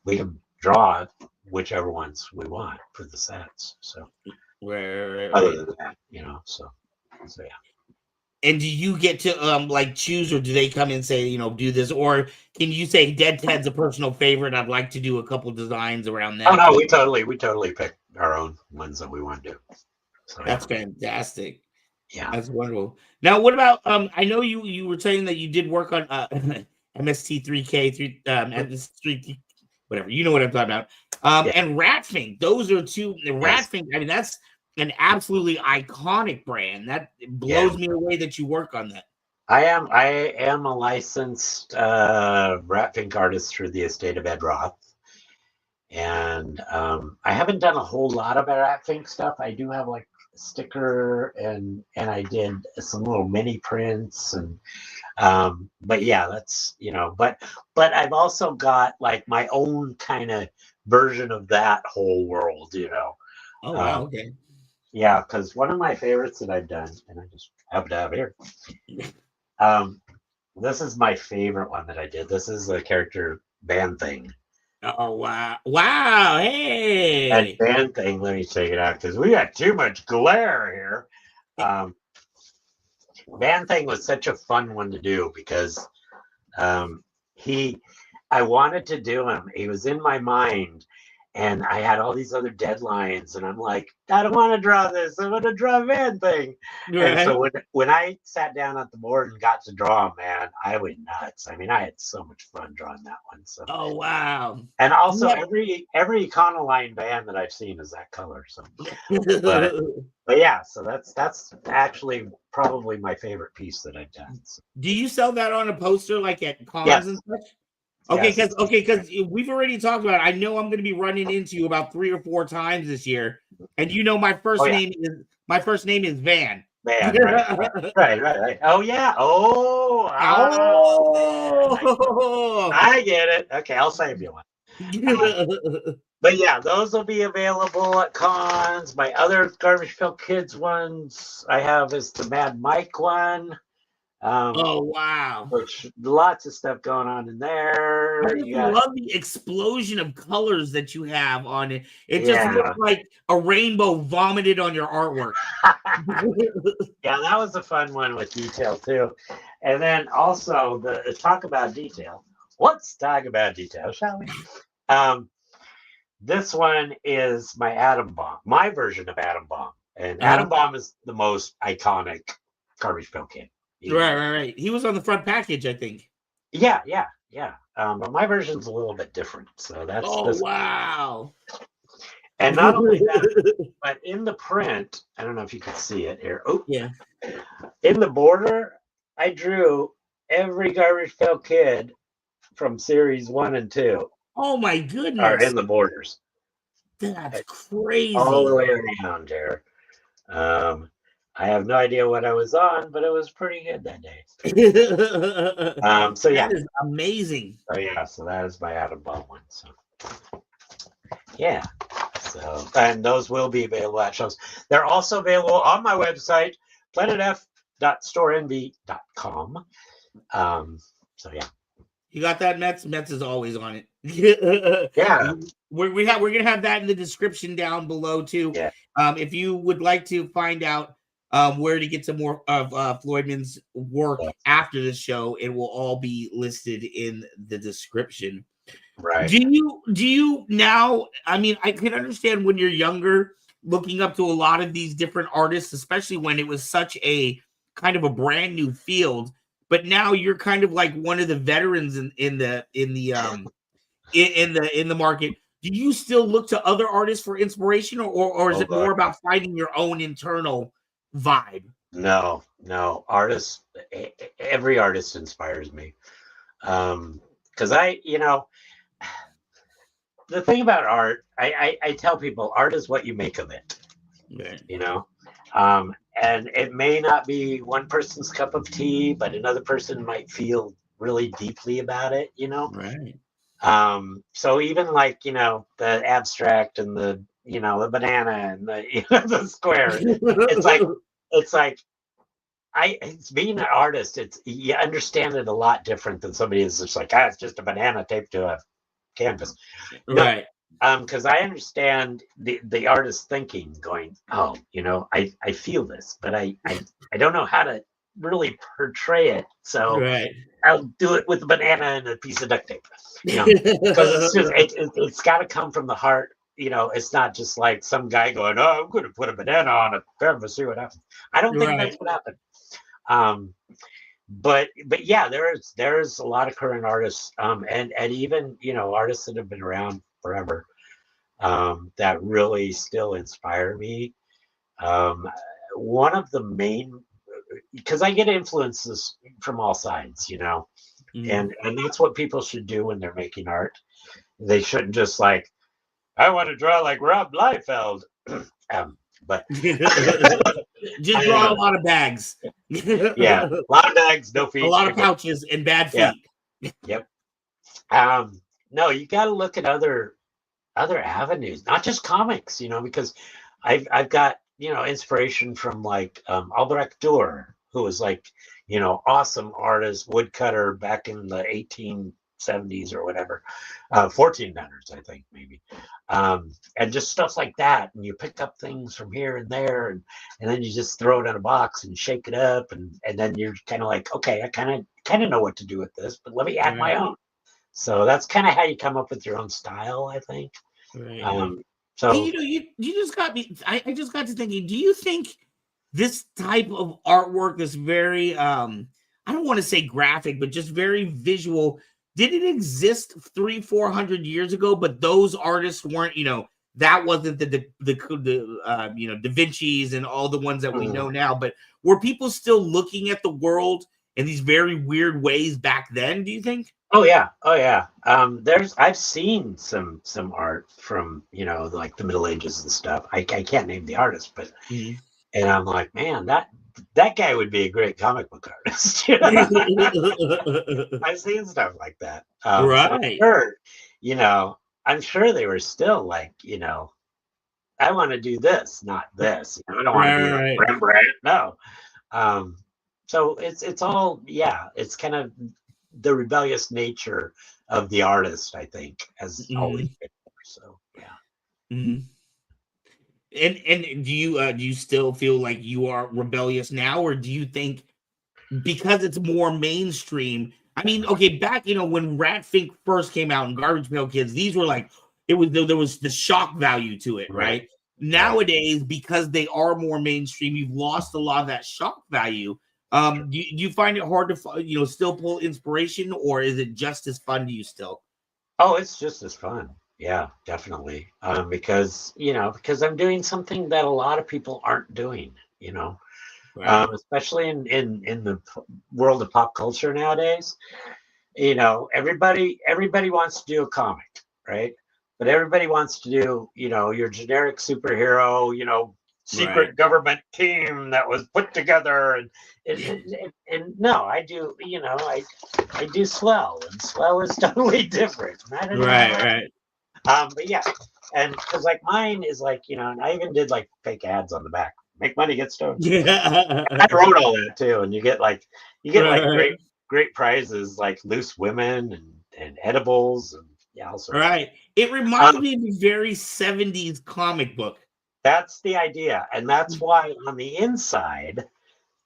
We can draw whichever ones we want for the sets. So other than that, so yeah. And do you get to like choose, or do they come and say, do this, or can you say Dead Ted's a personal favorite? I'd like to do a couple designs around that. Oh no, we totally pick our own ones that we want to do. So, that's fantastic. Yeah, that's wonderful. Now, what about I know you were saying that you did work on MST3K MS3, whatever, you know what I'm talking about. And Fink. Those are two. Fink. I mean, that's an absolutely iconic brand. That blows me away that you work on that. I am a licensed Fink artist through the estate of Ed Roth, and I haven't done a whole lot of Fink stuff. I do have like a sticker, and I did some little mini prints, and but yeah, that's but I've also got like my own kind of version of that whole world, Oh wow, okay. Yeah, because one of my favorites that I've done, and I just happen to have here. This is my favorite one that I did. This is the character Band Thing. Oh wow! Wow! Hey, and Band Thing. Let me take it out because we got too much glare here. Band Thing was such a fun one to do because I wanted to do him. He was in my mind. And I had all these other deadlines, and I'm like, I don't want to draw this. I want to draw Band Thing. Right. And so when I sat down at the board and got to draw him, man, I went nuts. I mean, I had so much fun drawing that one. So. Oh wow! And also, every Econoline band that I've seen is that color. So, but yeah, so that's actually probably my favorite piece that I've done. So. Do you sell that on a poster like at cons and such? Okay, because we've already talked about it. I know I'm going to be running into you about 3 or 4 times this year, and my first name is Van. Van, right. Oh yeah. Oh. I get it. Okay, I'll save you one. But yeah, those will be available at cons. My other Garbage Pail Kids ones I have is the Mad Mike one. Oh wow! Which lots of stuff going on in there. I love the explosion of colors that you have on it. It just looks like a rainbow vomited on your artwork. Yeah, that was a fun one with detail too. And then also the talk about detail. Let's talk about detail, shall we? This one is my Atom Bomb, my version of Atom Bomb, and Atom Bomb is the most iconic Garbage Pail Kid. Right. He was on the front package, I think. Yeah. But my version's a little bit different. So that's wow. And not only that, but in the print, I don't know if you can see it here. Oh, yeah. In the border, I drew every Garbage Pail Kid from series 1 and 2. Oh my goodness. Are in the borders. That's crazy. All the way around there. I have no idea what I was on, but it was pretty good that day. So yeah, that is amazing. So that is my Adam Baldwin. So yeah, so and those will be available at shows. They're also available on my website, planetf.storenvy.com. So yeah. You got that, Mets? Mets is always on it. Yeah. We're gonna have that in the description down below too. Yeah. If you would like to find out where to get some more of Floydman's work after the show, it will all be listed in the description. Right. Do you now? I mean, I can understand when you're younger, looking up to a lot of these different artists, especially when it was such a kind of a brand new field. But now you're kind of like one of the veterans in the market. Do you still look to other artists for inspiration, or is it more about finding your own internal vibe? No, artists. Every artist inspires me. Because the thing about art, I tell people, art is what you make of it. Okay. And it may not be one person's cup of tea, but another person might feel really deeply about it, Right. So even like, the abstract and the banana and the, the square, it's like being an artist, you understand it a lot different than somebody who's just like, it's just a banana taped to a canvas. Right. Because I understand the artist thinking, going, I feel this, but I don't know how to really portray it. So I'll do it with a banana and a piece of duct tape. Because it's got to come from the heart. It's not just like some guy going, I'm going to put a banana on a canvas, see what happens. I don't think that's what happened. But yeah, there's a lot of current artists, and even artists that have been around forever, that really still inspire me. One of the main, because I get influences from all sides, and that's what people should do when they're making art. They shouldn't just like, I want to draw like Rob Liefeld. But just draw a lot of bags. Yeah, a lot of bags, no feet. A lot of pouches and bad feet. Yep. No, you got to look at other avenues, not just comics. Because I've got inspiration from like Albrecht Dürer, who was like awesome artist, woodcutter back in the 1870s or whatever, 1400s, I think maybe. And just stuff like that, and you pick up things from here and there, and then you just throw it in a box and shake it up, and then you're kind of like, okay, I kind of know what to do with this, but let me add my own. So that's kind of how you come up with your own style, I think. So you just got me. I just got to thinking. Do you think this type of artwork is very I don't want to say graphic, but just very visual? Did it exist 300-400 years ago? But those artists weren't, that wasn't the Da Vinci's and all the ones that we know now. But were people still looking at the world in these very weird ways back then? Do you think? Oh yeah. I've seen some art from like the Middle Ages and stuff. I can't name the artist, but and I'm like, man, that guy would be a great comic book artist. I've seen stuff like that. Right. So I'm sure they were still like, I want to do this, not this. I don't want to be like Rembrandt. No. So it's all, it's kind of the rebellious nature of the artist, I think, has always been there. So yeah. And do you still feel like you are rebellious now, or do you think because it's more mainstream? I mean, okay, back when Fink first came out and Garbage Pail Kids, these were like there was the shock value to it, right? Nowadays, because they are more mainstream, you've lost a lot of that shock value. Do you find it hard to still pull inspiration, or is it just as fun to you still? Oh, it's just as fun. Yeah, definitely. Because I'm doing something that a lot of people aren't doing, especially in the world of pop culture nowadays. Everybody wants to do a comic, right? But everybody wants to do, your generic superhero, secret government team that was put together, and no, I do, I do swell, and swell is totally different. I don't know. Right. But yeah, and because like mine is like, and I even did like fake ads on the back. Make money, get stoned. Yeah. I wrote all that too, and you get like great prizes like loose women and edibles and all sorts. Right. It reminds me of a very 70s comic book. That's the idea, and that's why on the inside,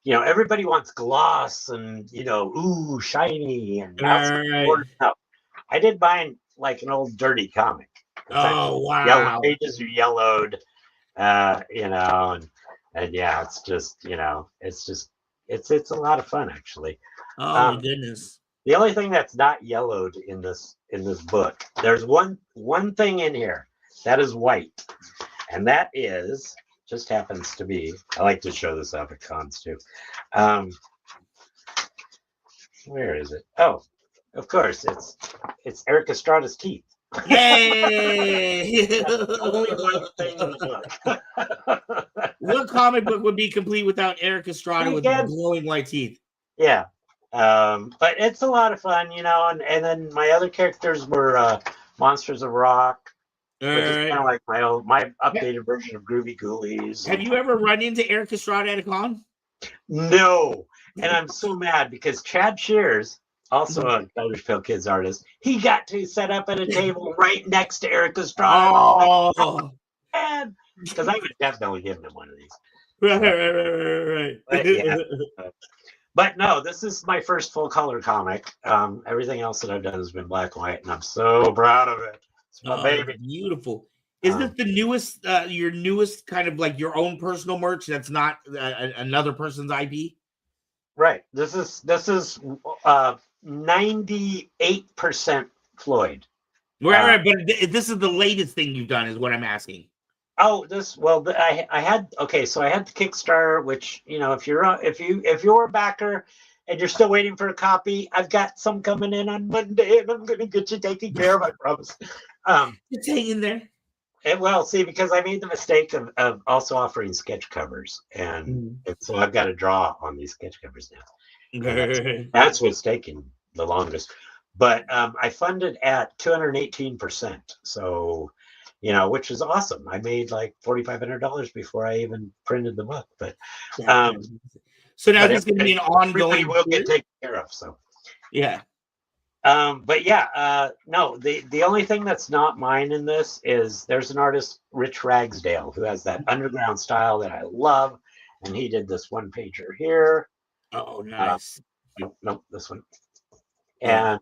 everybody wants gloss and ooh, shiny and stuff. I did mine like an old dirty comic. Oh wow! Yellow pages are yellowed, and yeah, it's just it's a lot of fun actually. Oh my goodness! The only thing that's not yellowed in this book, there's one thing in here that is white, and that is just happens to be. I like to show this up at cons too. Where is it? Oh, of course, it's Eric Estrada's teeth. Yay! Only one thing in the book. What comic book would be complete without Eric Estrada with glowing white teeth? Yeah. But it's a lot of fun, and then my other characters were Monsters of Rock, which is kind of like my updated version of Groovy Ghoulies. Have you ever run into Eric Estrada at a con? No. And I'm so mad because Chad Shears, also a Garbage Pail Kids artist, he got to set up at a table right next to Eric Estrada. Oh, man. Because I would definitely give him one of these. Right. But, yeah. But no, this is my first full color comic. Everything else that I've done has been black and white, and I'm so proud of it. It's my baby. Beautiful. Is this the newest, your newest kind of like your own personal merch that's not another person's IP? Right. This is 98% Floyd. Right. But this is the latest thing you've done, is what I'm asking. Oh, I had the Kickstarter, which if you're a backer and you're still waiting for a copy, I've got some coming in on Monday, and I'm gonna get you taken care of. I promise. It's hanging there. Well, see, because I made the mistake of also offering sketch covers, and so I've got to draw on these sketch covers now. That's what's taking the longest. But I funded at 218%, so which is awesome. I made like $4,500 before I even printed the book. But so now this is going to be an ongoing. Will get taken care of. So yeah. But yeah, no, the only thing that's not mine in this is there's an artist, Rich Ragsdale, who has that underground style that I love, and he did this one pager here. Oh, nice. Nope, this one. And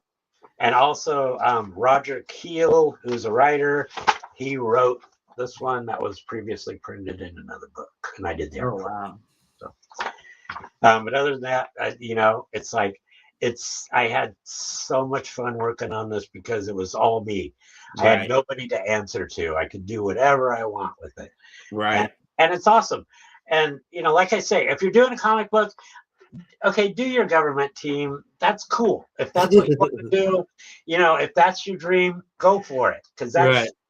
also Roger Keel, who's a writer, he wrote this one that was previously printed in another book, and I did the art. Wow. So, but other than that, it's like. I had so much fun working on this because it was all me. Right. I had nobody to answer to. I could do whatever I want with it. Right. And it's awesome. And, like I say, if you're doing a comic book, okay, do your government team. That's cool. If that's what you want to do, if that's your dream, go for it. Because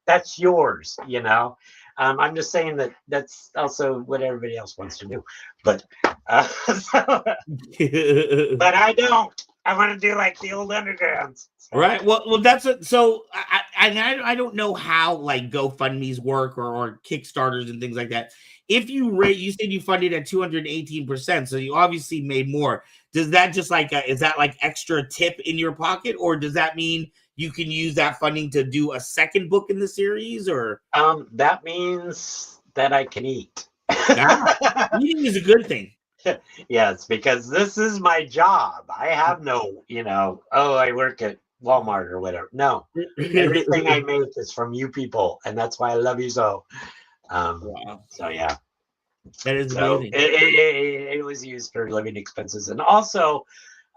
that's yours, I'm just saying that's also what everybody else wants to do, but but I don't. I want to do like the old undergrounds. Right. Well, that's it. So I don't know how like GoFundMe's work or Kickstarters and things like that. If you said you funded at 218%, so you obviously made more. Does that just like is that like extra tip in your pocket, or does that mean you can use that funding to do a second book in the series? Or that means that I can eat. Eating is a good thing. Yes, because this is my job. I have no, I work at Walmart or whatever. No, everything I make is from you people, and that's why I love you so. Wow. So yeah, that is amazing. It was used for living expenses, and also,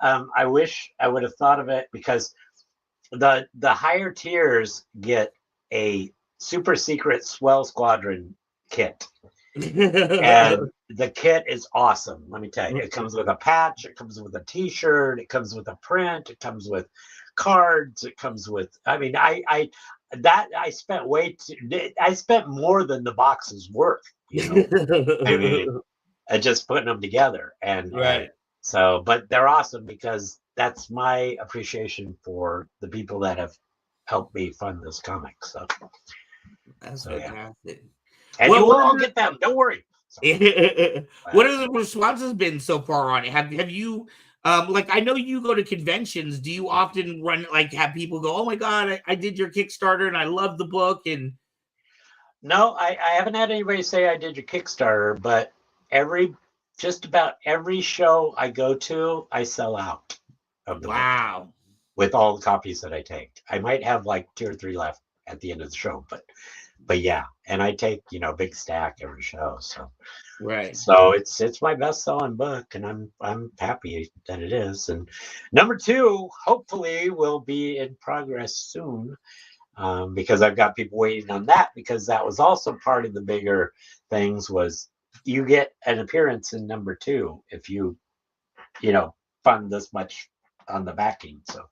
I wish I would have thought of it because the higher tiers get a super secret Swell Squadron kit. And the kit is awesome. Let me tell you, it comes with a patch, it comes with a t-shirt, it comes with a print, it comes with cards, it comes with, I that I spent I spent more than the box is worth, I mean, just putting them together. And so, but they're awesome because that's my appreciation for the people that have helped me fund this comic. So that's fantastic. And you will all get them. Don't worry. What have the responses been so far on it? Have you like, I know you go to conventions. Do you often run, like, have people go, oh my God, I did your Kickstarter and I love the book? And no, I haven't had anybody say I did your Kickstarter, but just about every show I go to, I sell out of the book with all the copies that I take. I might have like 2 or 3 left at the end of the show, but yeah, and I take, big stack every show. So so it's my best selling book, and I'm happy that it is. And number 2 hopefully will be in progress soon, because I've got people waiting on that, because that was also part of the bigger things, was you get an appearance in number 2 if you fund this much on the backing. So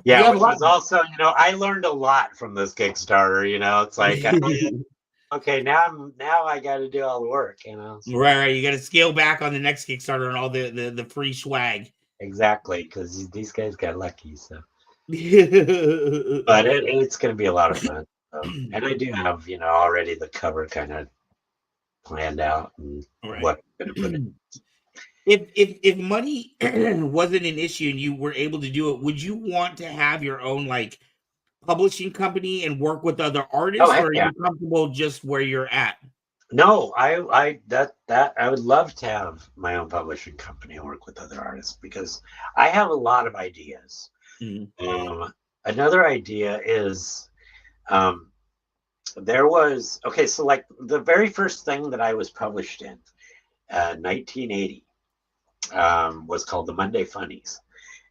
yeah, which was also, I learned a lot from this Kickstarter. It's like, okay, now I got to do all the work. So. Right. You got to scale back on the next Kickstarter and all the free swag. Exactly, because these guys got lucky. So, but it's going to be a lot of fun. And I do have, already the cover kind of planned out and what I'm going to put in. If money wasn't an issue and you were able to do it, would you want to have your own, like, publishing company and work with other artists, or are you comfortable just where you're at? No, I would love to have my own publishing company and work with other artists, because I have a lot of ideas. Another idea is, there was, so like the very first thing that I was published in 1980 was called the Monday Funnies.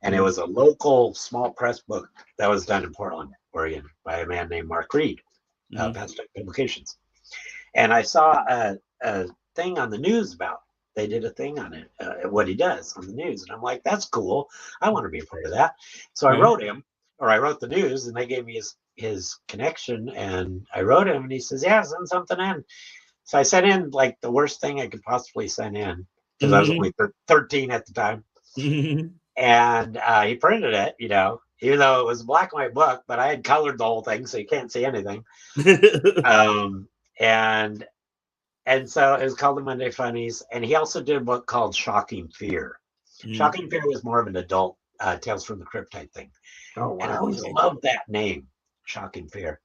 And it was a local small press book that was done in Portland, Oregon, by a man named Mark Reed, Past Publications. And I saw a thing on the news about, they did a thing on it, what he does on the news. And I'm like, that's cool. I want to be a part of that. So I wrote the news, and they gave me his connection, and I wrote him, and he says, yeah, send something in. So I sent in like the worst thing I could possibly send in, because I was only 13 at the time. And he printed it, even though it was a black and white book, but I had colored the whole thing, so you can't see anything. And so it was called the Monday Funnies. And he also did a book called Shocking Fear. Shocking Fear was more of an adult Tales from the Crypt type thing. And I always loved that name, Shocking Fear.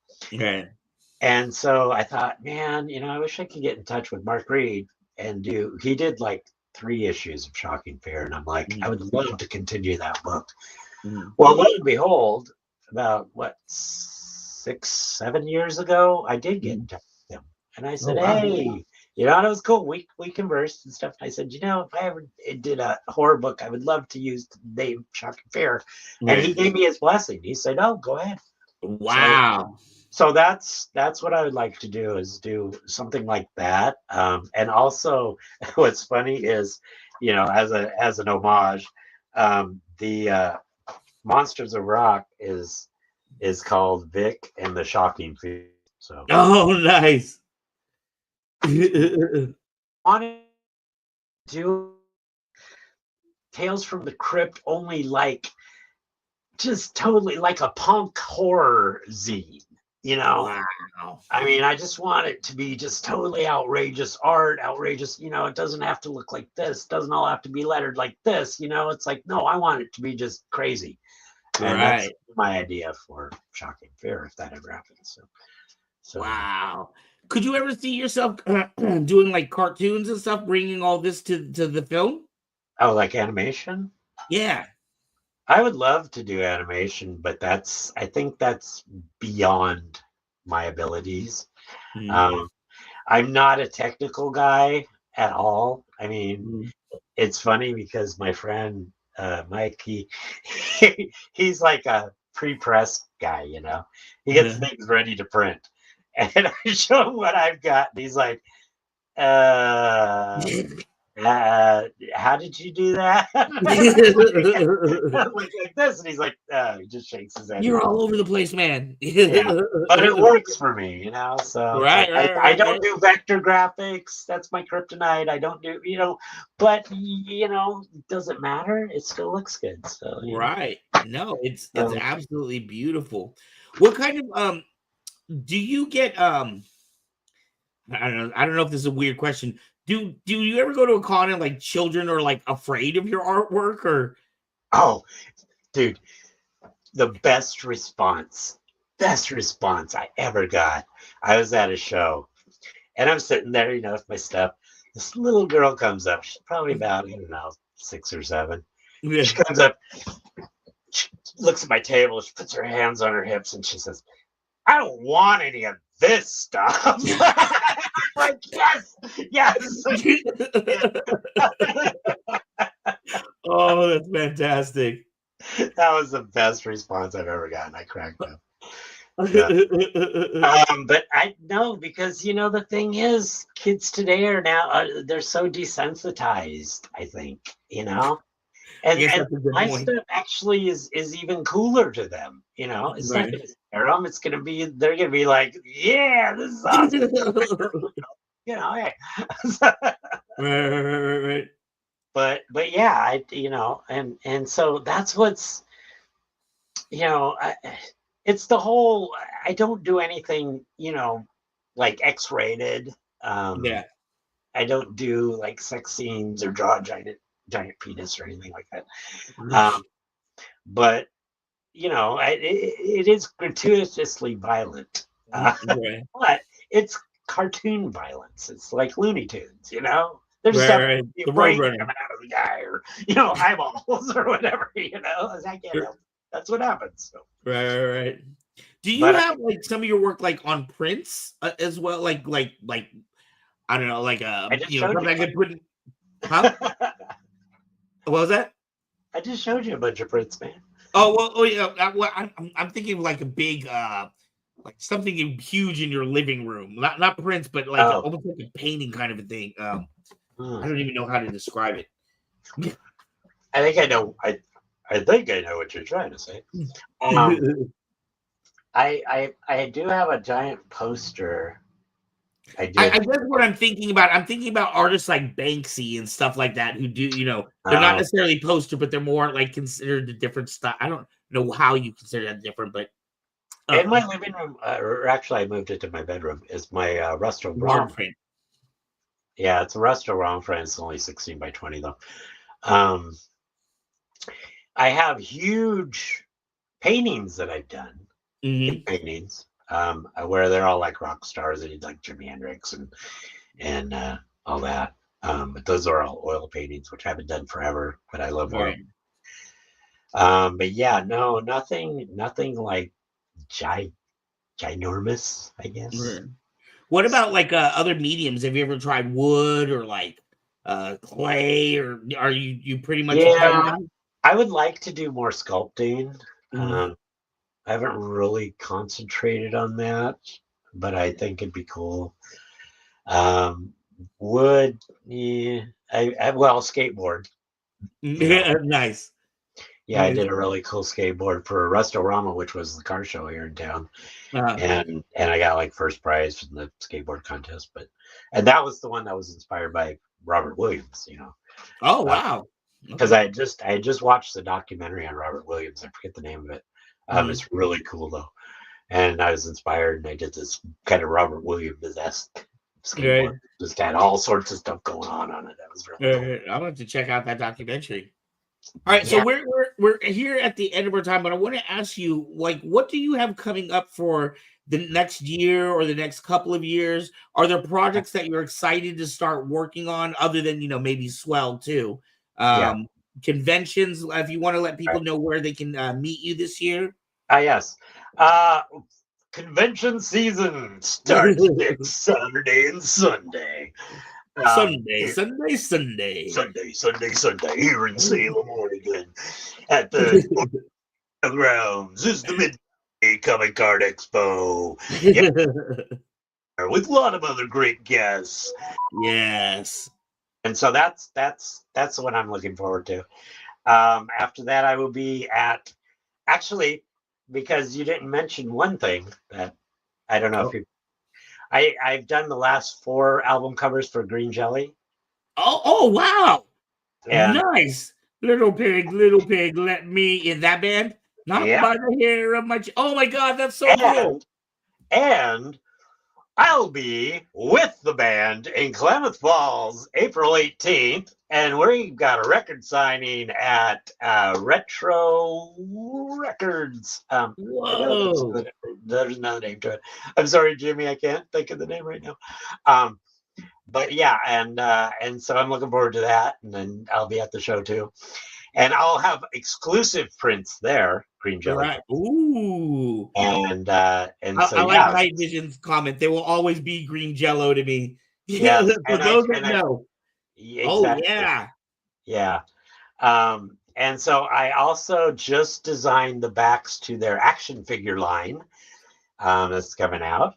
And so I thought, man, I wish I could get in touch with Mark Reed and he did like 3 issues of Shocking Fear. And I'm like, I would love to continue that book. Well, lo and behold, about 6-7 years ago, I did get in touch with him. And I said, hey, and it was cool. We conversed and stuff. And I said, if I ever did a horror book, I would love to use the name Shocking Fear. And he gave me his blessing. He said, oh, go ahead. So that's what I would like to do, is do something like that. And also, what's funny is, as an homage, the Monsters of Rock is called Vic and the Shocking Fear. So nice. wanted to do Tales from the Crypt, only like just totally like a punk horror zine. I mean, I just want it to be just totally outrageous art, outrageous, it doesn't have to look like this, doesn't all have to be lettered like this, it's like, no, I want it to be just crazy. And that's my idea for Shocking Fear, if that ever happens. So could you ever see yourself doing like cartoons and stuff, bringing all this to the film? Oh, like animation? Yeah. I would love to do animation, but I think that's beyond my abilities. I'm not a technical guy at all. I mean, it's funny because my friend Mike, he's like a pre-press guy, he gets things ready to print. And I show him what I've got, and he's like, how did you do that? like this, and he's like, he just shakes his head. You're all over the place, man. Yeah, but it works for me, So right, I don't do vector graphics. That's my kryptonite. I don't do, but it doesn't matter. It still looks good. So right. No, it's absolutely beautiful. What kind of do you get I don't know if this is a weird question. Do you ever go to a con and like children are like afraid of your artwork or? Oh, dude, the best response I ever got. I was at a show and I'm sitting there, with my stuff. This little girl comes up. She's probably about, 6 or 7. Yeah. She comes up, she looks at my table, she puts her hands on her hips and she says, I don't want any of this stuff. I'm like, yes. Oh, that's fantastic. That was the best response I've ever gotten. I cracked up. Yeah. But I know because the thing is, kids today are now they're so desensitized. I think and my stuff actually is even cooler to them. It's not going to scare them. It's going to be they're going to be like, yeah, this is awesome. Hey. Right. But yeah, and so that's what's it's the whole. I don't do anything like X-rated. Yeah. I don't do like sex scenes or draw a giant penis or anything like that. But it is gratuitously violent. But it's cartoon violence. It's like Looney Tunes. There's stuff the brain coming out of the guy or eyeballs or whatever. I can't help it. That's what happens. So. Right. Do you have like some of your work like on prints as well? Like I don't know, like something I could put in. Huh? What was that? I just showed you a bunch of prints, man. Oh well, I'm thinking of like a big like something huge in your living room. Not prints, but like almost like a painting kind of a thing. I don't even know how to describe it. I think I know. I think I know what you're trying to say. I do have a giant poster. I guess what I'm thinking about. I'm thinking about artists like Banksy and stuff like that who do, they're not necessarily poster, but they're more like considered a different style. I don't know how you consider that different, but in my living room, or actually, I moved it to my bedroom. Is my Resto Rom frame? Yeah, it's a Resto Rom frame. It's only 16 by 20 though. I have huge paintings that I've done. Big paintings. Where they're all like rock stars and like Jimi Hendrix and all that. But those are all oil paintings, which I haven't done forever, but I love oil. But yeah, no, nothing like ginormous, I guess. What about like other mediums? Have you ever tried wood or like clay, or are you pretty much? Yeah, I would like to do more sculpting. I haven't really concentrated on that, but I think it'd be cool. Wood, yeah. Well, skateboard. Yeah, nice. Yeah, I did a really cool skateboard for Restorama, which was the car show here in town, and I got like first prize in the skateboard contest. And that was the one that was inspired by Robert Williams. Oh wow! Because I had just watched the documentary on Robert Williams. I forget the name of it. It's really cool though, and I was inspired, and I did this kind of Robert Williams-esque skateboard. Right. Just had all sorts of stuff going on it. That was really cool. I'll have to check out that documentary. All right, so we're here at the end of our time, but I want to ask you, like, what do you have coming up for the next year or the next couple of years? Are there projects that you're excited to start working on, other than maybe Swell too? Conventions, if you want to let people know where they can meet you this year. Yes. Convention season starts next Saturday and Sunday. Sunday here in Salem, Oregon, at the grounds is the Midday Comic Card Expo. With a lot of other great guests. Yes. And so that's what I'm looking forward to. After that, I will be at, actually, because you didn't mention one thing that I don't know if you, I've done the last 4 album covers for Green Jelly. Oh, wow. And Nice. Little pig, let me in that band. Not by the hair of my. Oh my God, that's so cool. And I'll be with the band in Klamath Falls, April 18th, and we've got a record signing at Retro Records. Whoa. There's another name to it. I'm sorry, Jimmy, I can't think of the name right now. But yeah, and so I'm looking forward to that, and then I'll be at the show too. And I'll have exclusive prints there, Green Jelly. Right. Ooh. And so I like Night Vision's comment. They will always be green jello to me. Yeah. For those that know. Exactly. Oh yeah. Yeah. And so I also just designed the backs to their action figure line. That's coming out.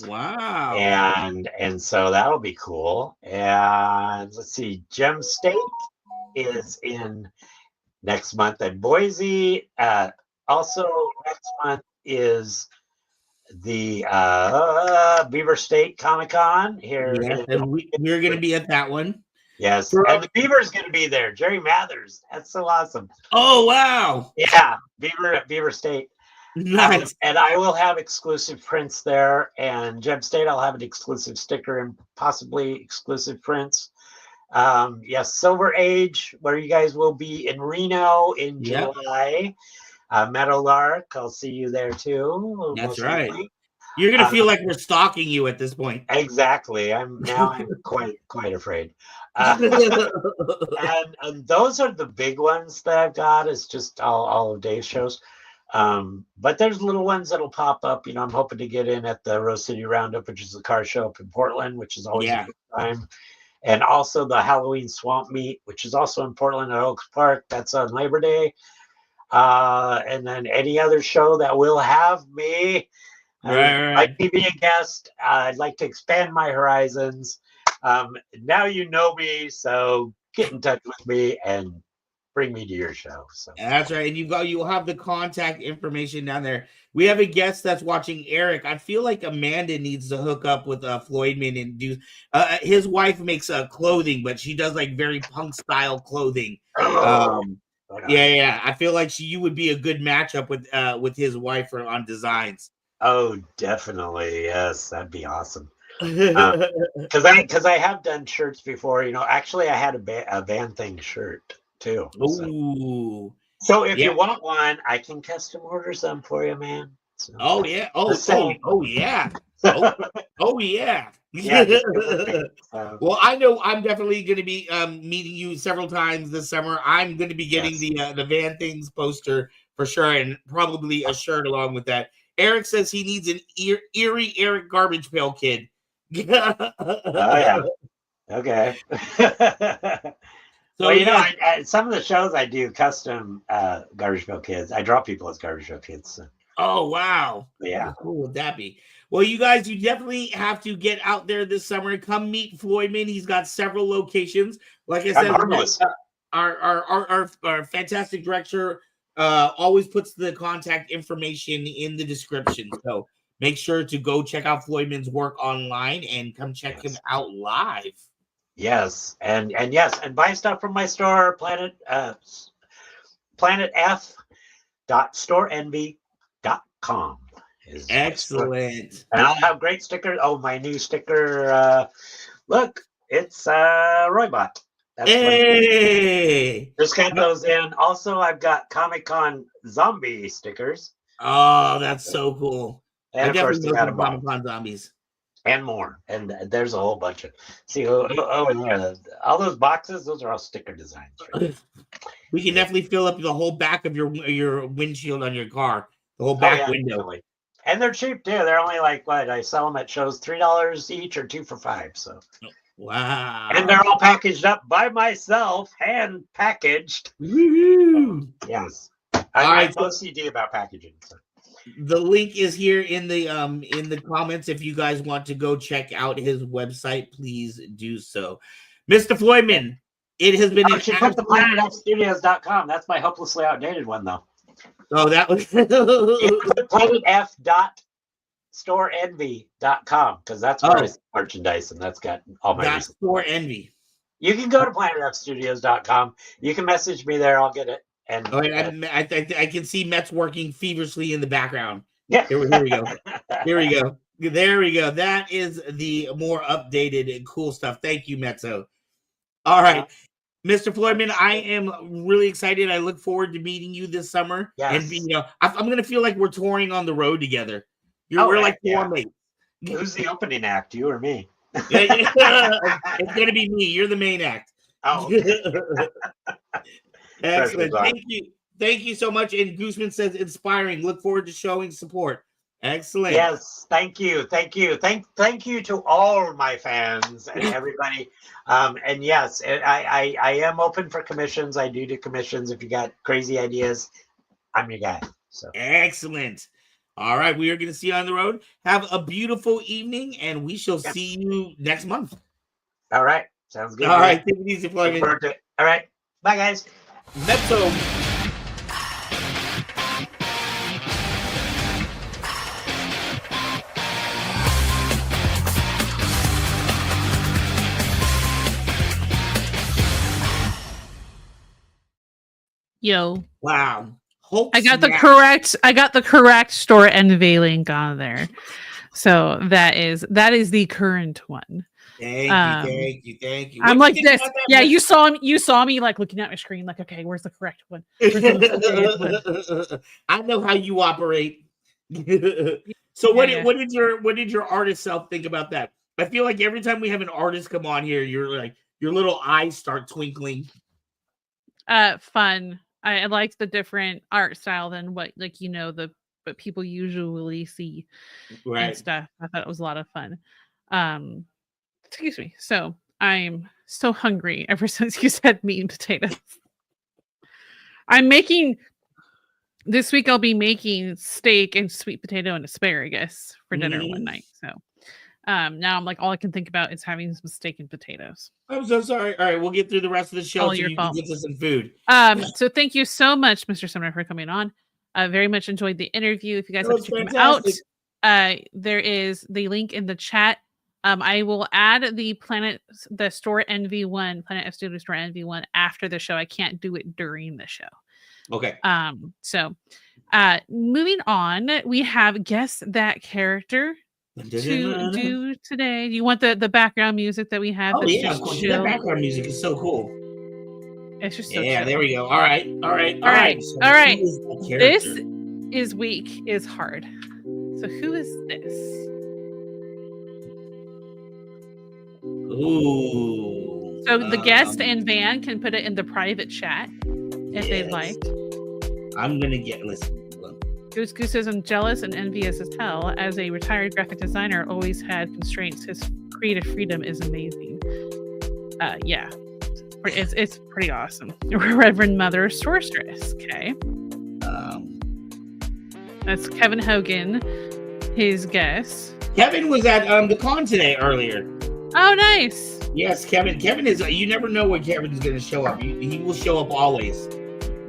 Wow. And so that'll be cool. And let's see, Gem State is in next month at Boise. Also next month is the Beaver State Comic Con here. Yes, and we're going to be at that one. Yes, and the Beaver's going to be there. Jerry Mathers. That's so awesome. Oh, wow. Yeah, Beaver State. Nice. And I will have exclusive prints there. And Gem State, I'll have an exclusive sticker and possibly exclusive prints. Yes, Silver Age, where you guys will be in Reno in July. Meadowlark, I'll see you there too. That's right. Likely. You're gonna feel like we're stalking you at this point. Exactly. I'm quite afraid. And those are the big ones that I've got. Is just all of Dave's shows. But there's little ones that'll pop up. You know, I'm hoping to get in at the Rose City Roundup, which is the car show up in Portland, which is always a good time. And also the Halloween Swamp Meet, which is also in Portland at Oaks Park. That's on Labor Day. And then any other show that will have me. I'd like to be a guest. I'd like to expand my horizons. Now you know me, so get in touch with me and bring me to your show. So that's right. And you'll have the contact information down there. We have a guest that's watching, Eric. I feel like Amanda needs to hook up with Floydman and do. His wife makes clothing, but she does like very punk style clothing. Yeah. I feel like you would be a good matchup with his wife on designs. Oh, definitely. Yes, that'd be awesome. Because I have done shirts before. You know, actually, I had a Van Thing shirt too. Ooh. So if you want one, I can custom order some for you, man. So, oh yeah. Oh yeah. Oh yeah. Well, I know I'm definitely going to be meeting you several times this summer. I'm going to be getting the Van Things poster for sure, and probably a shirt along with that. Eric says he needs an eerie Eric Garbage Pail Kid. Oh yeah. Okay. So well, some of the shows I do custom Garbage Pail Kids. I draw people as Garbage Pail Kids. So. Oh wow! Yeah. How cool would that be? Well, you guys, you definitely have to get out there this summer. Come meet Floydman. He's got several locations. Like I said, our fantastic director always puts the contact information in the description. So make sure to go check out Floydman's work online and come check him out live. Yes, and buy stuff from my store, planetf.storeenvy.com. Excellent. And I'll have great stickers. Oh, my new sticker. Look, it's Roybot. That's hey! Just got those in. Also, I've got Comic-Con zombie stickers. Oh, that's so cool. And I definitely know some Comic-Con zombies. And more. And there's a whole bunch of. See, and there, all those boxes, those are all sticker designs. Right? We can definitely fill up the whole back of your windshield on your car, the whole back window. Definitely. And they're cheap too. They're only like what I sell them at shows $3 each or 2 for $5. So. Wow. And they're all packaged up by myself, hand packaged. Woo-hoo. Yes. I'm OCD about packaging. So. The link is here in the comments. If you guys want to go check out his website, please do so. Mr. Floydman, it has been I should put the planetfstudios.com. That's my hopelessly outdated one, though. Oh, that was planetf.storeenvy.com, because that's where I sell merchandise, and that's got all my Store Envy. You can go to planetfstudios.com. You can message me there. I'll get it. And I can see Met's working feverishly in the background. Yeah. Here we go. Here we go. There we go. That is the more updated and cool stuff. Thank you, Metzo. All right. Mr. Floydman, I am really excited. I look forward to meeting you this summer. Yes. And I'm going to feel like we're touring on the road together. We're like four mates. Who's the opening act, you or me? It's going to be me. You're the main act. Oh. Excellent. Thank you so much. And Gooseman says inspiring. Look forward to showing support. Excellent. Yes, thank you. Thank you to all my fans and everybody. And yes, I am open for commissions. I do commissions. If you got crazy ideas, I'm your guy. So excellent. All right, we are going to see you on the road. Have a beautiful evening, and we shall see you next month. All right, sounds good. All right, take it easy, Floydman. All right, bye, guys. Mezzo. Yo. Wow. I got the correct store Envy link on there. So that is the current one. Thank you. I'm like this. Yeah, you saw me like looking at my screen, like, okay, where's the correct one? I know how you operate. So what did your artist self think about that? I feel like every time we have an artist come on here, you're like your little eyes start twinkling. Fun. I like the different art style than what what people usually see and stuff. I thought it was a lot of fun. Excuse me. So I'm so hungry ever since you said meat and potatoes. This week I'll be making steak and sweet potato and asparagus for dinner one night. So now I'm like, all I can think about is having some steak and potatoes. I'm so sorry. All right, we'll get through the rest of the show so you can get to some food. So thank you so much, Mr. Sumner, for coming on. I very much enjoyed the interview. If you guys have to check him out, there is the link in the chat. I will add the Store Envy one, Planet F Studio Store Envy one after the show. I can't do it during the show. Okay. So moving on, we have Guess That Character to do today. Do you want the background music that we have? Oh yeah, of course. That background music is so cool. It's just so chill. There we go. All right. So this week is hard. So who is this? Ooh. So the guest and Van can put it in the private chat if they'd like. I'm gonna listen. Goose says, I'm jealous and envious as hell. As a retired graphic designer, always had constraints. His creative freedom is amazing. Yeah. It's pretty awesome. Reverend Mother Sorceress. Okay. That's Kevin Hogan, his guess. Kevin was at the con today earlier. Oh, nice. Yes, Kevin. Kevin is. You never know when Kevin's going to show up. He will show up always.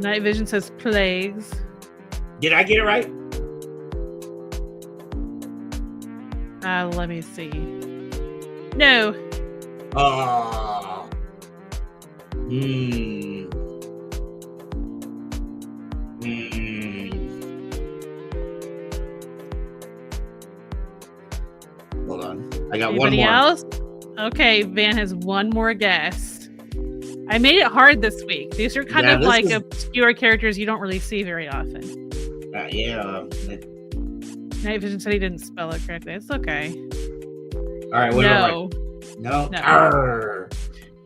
Night Vision says plagues. Did I get it right? Let me see. No. Oh. Hold on. I got Anybody one more. Else? Okay, Van has one more guess. I made it hard this week. These are kind of like obscure characters you don't really see very often. Night Vision said he didn't spell it correctly. It's okay. All right. No.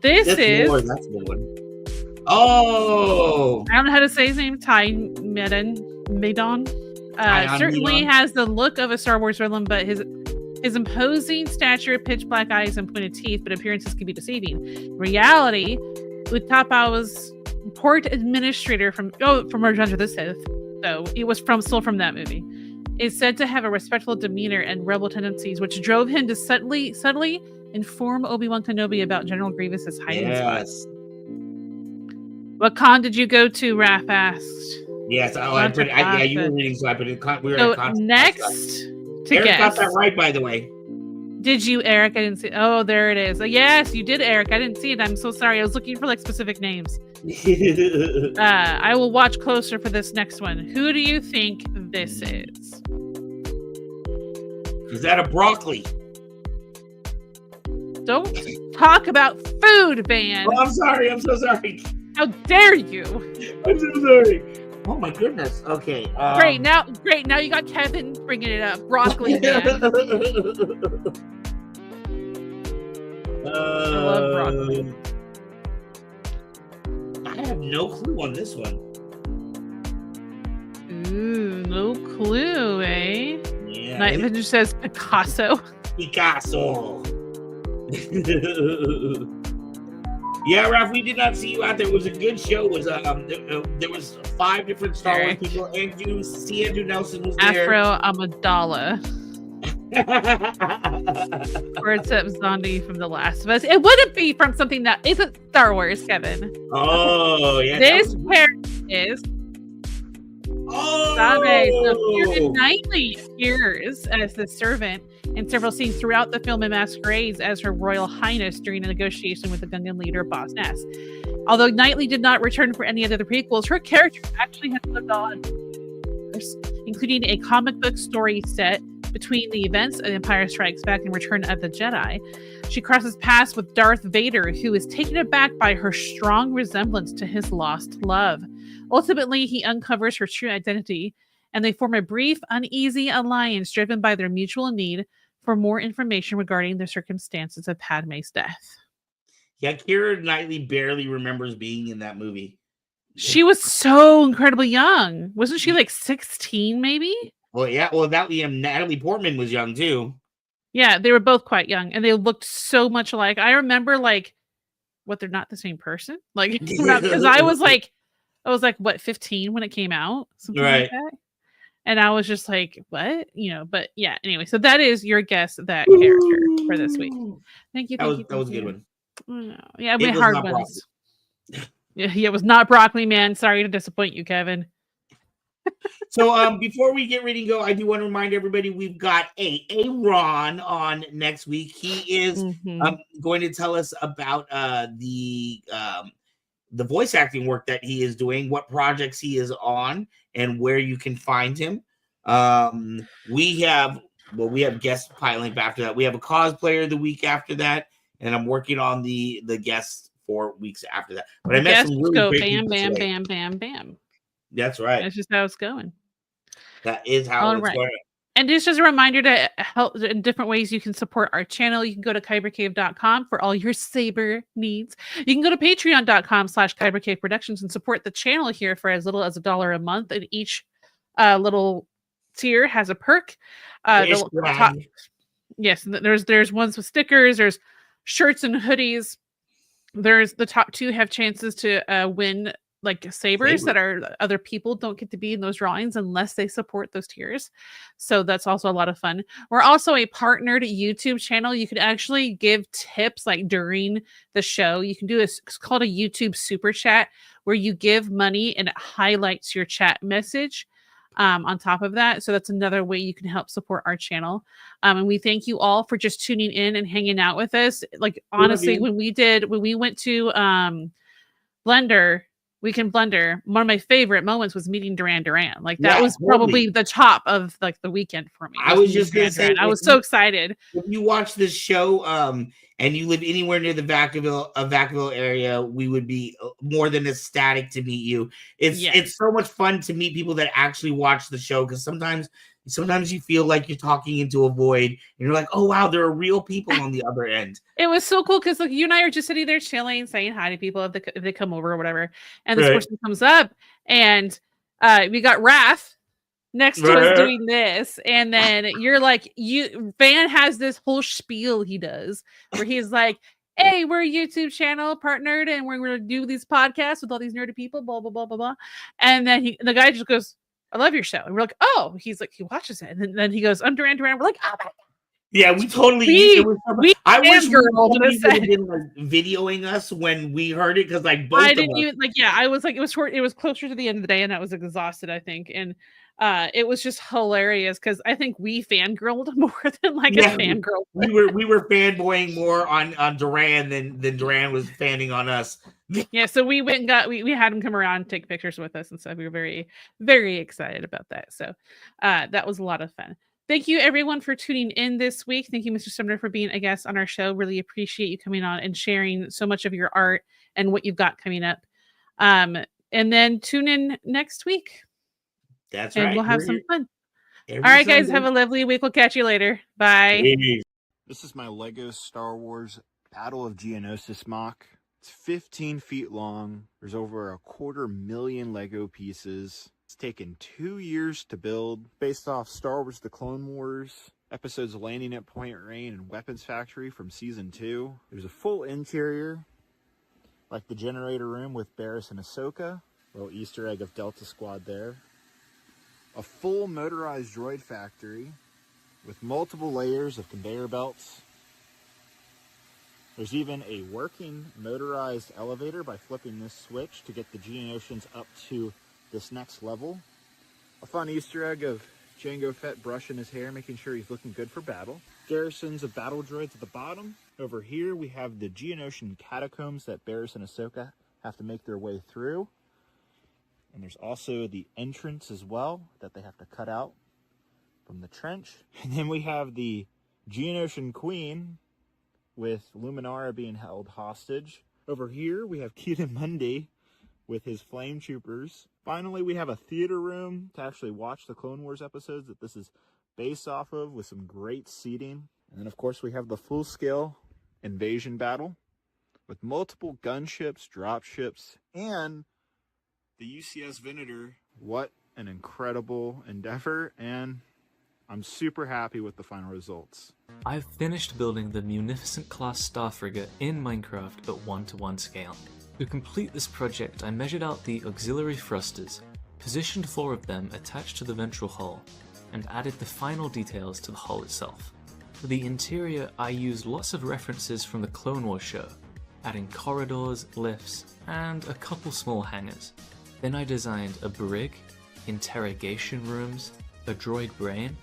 This is. That's a good one. Oh. I don't know how to say his name. Ty Medon. Certainly has the look of a Star Wars villain, but his imposing stature, pitch black eyes, and pointed teeth, but appearances can be deceiving. In reality, with Tapau's port administrator from Revenge of the Sith, so it was still from that movie, is said to have a respectful demeanor and rebel tendencies, which drove him to subtly Inform Obi-Wan Kenobi about General Grievous's hiding spot. Yes. What con did you go to, Raph asked. Yes. Oh, I put. Yeah, you were reading, so I put it. We were so next to Eric guess. got that right, by the way. Did you, Eric? I didn't see. Oh, there it is. Yes, you did, Eric. I didn't see it. I'm so sorry. I was looking for like specific names. I will watch closer for this next one. Who do you think this is? Is that a broccoli? Don't talk about food, Van. Oh, I'm sorry. I'm so sorry. How dare you? I'm so sorry. Oh my goodness. Okay. Great. Now you got Kevin bringing it up. Broccoli Man. I love broccoli. I have no clue on this one. Ooh, no clue, eh? Yeah. Night Avenger says Picasso. Picasso. Yeah, Ralph, we did not see you out there. It was a good show. It was there was 5 different Star Wars people. Andrew Nelson was there. Afro Amidala. Or except Zondi from The Last of Us. It wouldn't be from something that isn't Star Wars, Kevin. Oh, yeah. This character is Sabe. So Keira Knightley appears as the servant in several scenes throughout the film and masquerades as Her Royal Highness during a negotiation with the Gungan leader, Boss Nass. Although Knightley did not return for any of the prequels, her character actually has lived on, including a comic book story set between the events of Empire Strikes Back and Return of the Jedi. She crosses paths with Darth Vader, who is taken aback by her strong resemblance to his lost love. Ultimately, he uncovers her true identity, and they form a brief, uneasy alliance driven by their mutual need for more information regarding the circumstances of Padme's death. Yeah, Keira Knightley barely remembers being in that movie. She was so incredibly young. Wasn't she like 16 maybe? Well, yeah. Well, Natalie Portman was young too. Yeah, they were both quite young, and they looked so much alike. I remember like, what, they're not the same person? Like, because I was like, what, 15 when it came out? Something like that. And I was just like, what? But yeah, anyway, so that is your guess of that character for this week. Thank you. That was a good one. Yeah, my hard ones. Yeah, it was not broccoli, man. Sorry to disappoint you, Kevin. So before we get ready to go, I do want to remind everybody we've got Ron on next week. He is going to tell us about the voice acting work that he is doing, what projects he is on, and where you can find him. We have guest piling after that. We have a cosplayer the week after that, and I'm working on the guests for weeks after that. But I met some really great bam, people bam, today. bam, bam, bam. That's right. That's just how it's going. That is how it's going. And it's just a reminder to help in different ways you can support our channel. You can go to kybercave.com for all your Saber needs. You can go to patreon.com/kybercave productions and support the channel here for as little as $1 a month. And each little tier has a perk. Yes, there's ones with stickers. There's shirts and hoodies. There's the top 2 have chances to win like sabers that are other people don't get to be in those drawings unless they support those tiers. So that's also a lot of fun. We're also a partnered YouTube channel. You could actually give tips like during the show. You can do this. It's called a YouTube super chat where you give money and it highlights your chat message on top of that. So that's another way you can help support our channel. And we thank you all for just tuning in and hanging out with us. Like honestly, when we went to Blender, Weekend Blender, one of my favorite moments was meeting Duran Duran. Like that was probably the top of like the weekend for me. I was just gonna say, I was so excited. If you watch this show and you live anywhere near the Vacaville area, we would be more than ecstatic to meet you. It's so much fun to meet people that actually watch the show, because sometimes you feel like you're talking into a void and you're like, oh wow, there are real people on the other end. It was so cool because like you and I are just sitting there chilling, saying hi to people if they come over or whatever, and this person comes up and we got Raph next to us doing this, and then you're like, Van has this whole spiel he does where he's like, hey, we're a YouTube channel partnered and we're going to do these podcasts with all these nerdy people, blah blah blah blah blah, and then the guy just goes, I love your show. And we're like, oh, he's like, he watches it. And then he goes, I'm Duran Duran. We're like, oh my God. Yeah, we totally. I wish we would have been like videoing us when we heard it because like both I of didn't us. even like. Yeah, I was like, it was closer to the end of the day, and I was exhausted. I think, and it was just hilarious because I think we fangirled more than like a fangirl. We were fanboying more on Duran than Duran was fanning on us. Yeah, so we went and we had him come around and take pictures with us and stuff. We were very, very excited about that. So that was a lot of fun. Thank you everyone for tuning in this week. Thank you, Mr. Sumner, for being a guest on our show. Really appreciate you coming on and sharing so much of your art and what you've got coming up. And then tune in next week. That's right. And we'll have some fun. All right, guys. Have a lovely week. We'll catch you later. Bye. This is my Lego Star Wars Battle of Geonosis mock. It's 15 feet long. There's over 250,000 Lego pieces. It's taken 2 years to build. Based off Star Wars The Clone Wars, episodes Landing at Point Rain and Weapons Factory from Season 2. There's a full interior, like the generator room with Barriss and Ahsoka. Little Easter egg of Delta Squad there. A full motorized droid factory with multiple layers of conveyor belts. There's even a working motorized elevator by flipping this switch to get the Geonosians up to this next level. A fun Easter egg of Jango Fett brushing his hair, making sure he's looking good for battle. Garrisons of battle droids at the bottom. Over here we have the Geonosian catacombs that Barriss and Ahsoka have to make their way through. And there's also the entrance as well that they have to cut out from the trench. And then we have the Geonosian Queen with Luminara being held hostage. Over here we have Ki-Adi-Mundi with his flame troopers. Finally, we have a theater room to actually watch the Clone Wars episodes that this is based off of, with some great seating. And then of course we have the full-scale invasion battle with multiple gunships, dropships, and the UCS Venator. What an incredible endeavor, and I'm super happy with the final results. I've finished building the Munificent class star frigate in Minecraft at 1:1 scale. To complete this project, I measured out the auxiliary thrusters, positioned 4 of them attached to the ventral hull, and added the final details to the hull itself. For the interior, I used lots of references from the Clone Wars show, adding corridors, lifts, and a couple small hangars. Then I designed a brig, interrogation rooms, a droid brain,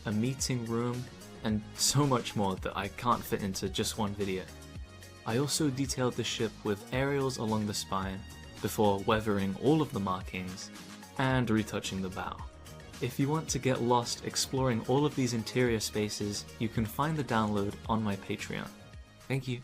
a meeting room, and so much more that I can't fit into just one video. I also detailed the ship with aerials along the spine before weathering all of the markings and retouching the bow. If you want to get lost exploring all of these interior spaces, you can find the download on my Patreon. Thank you.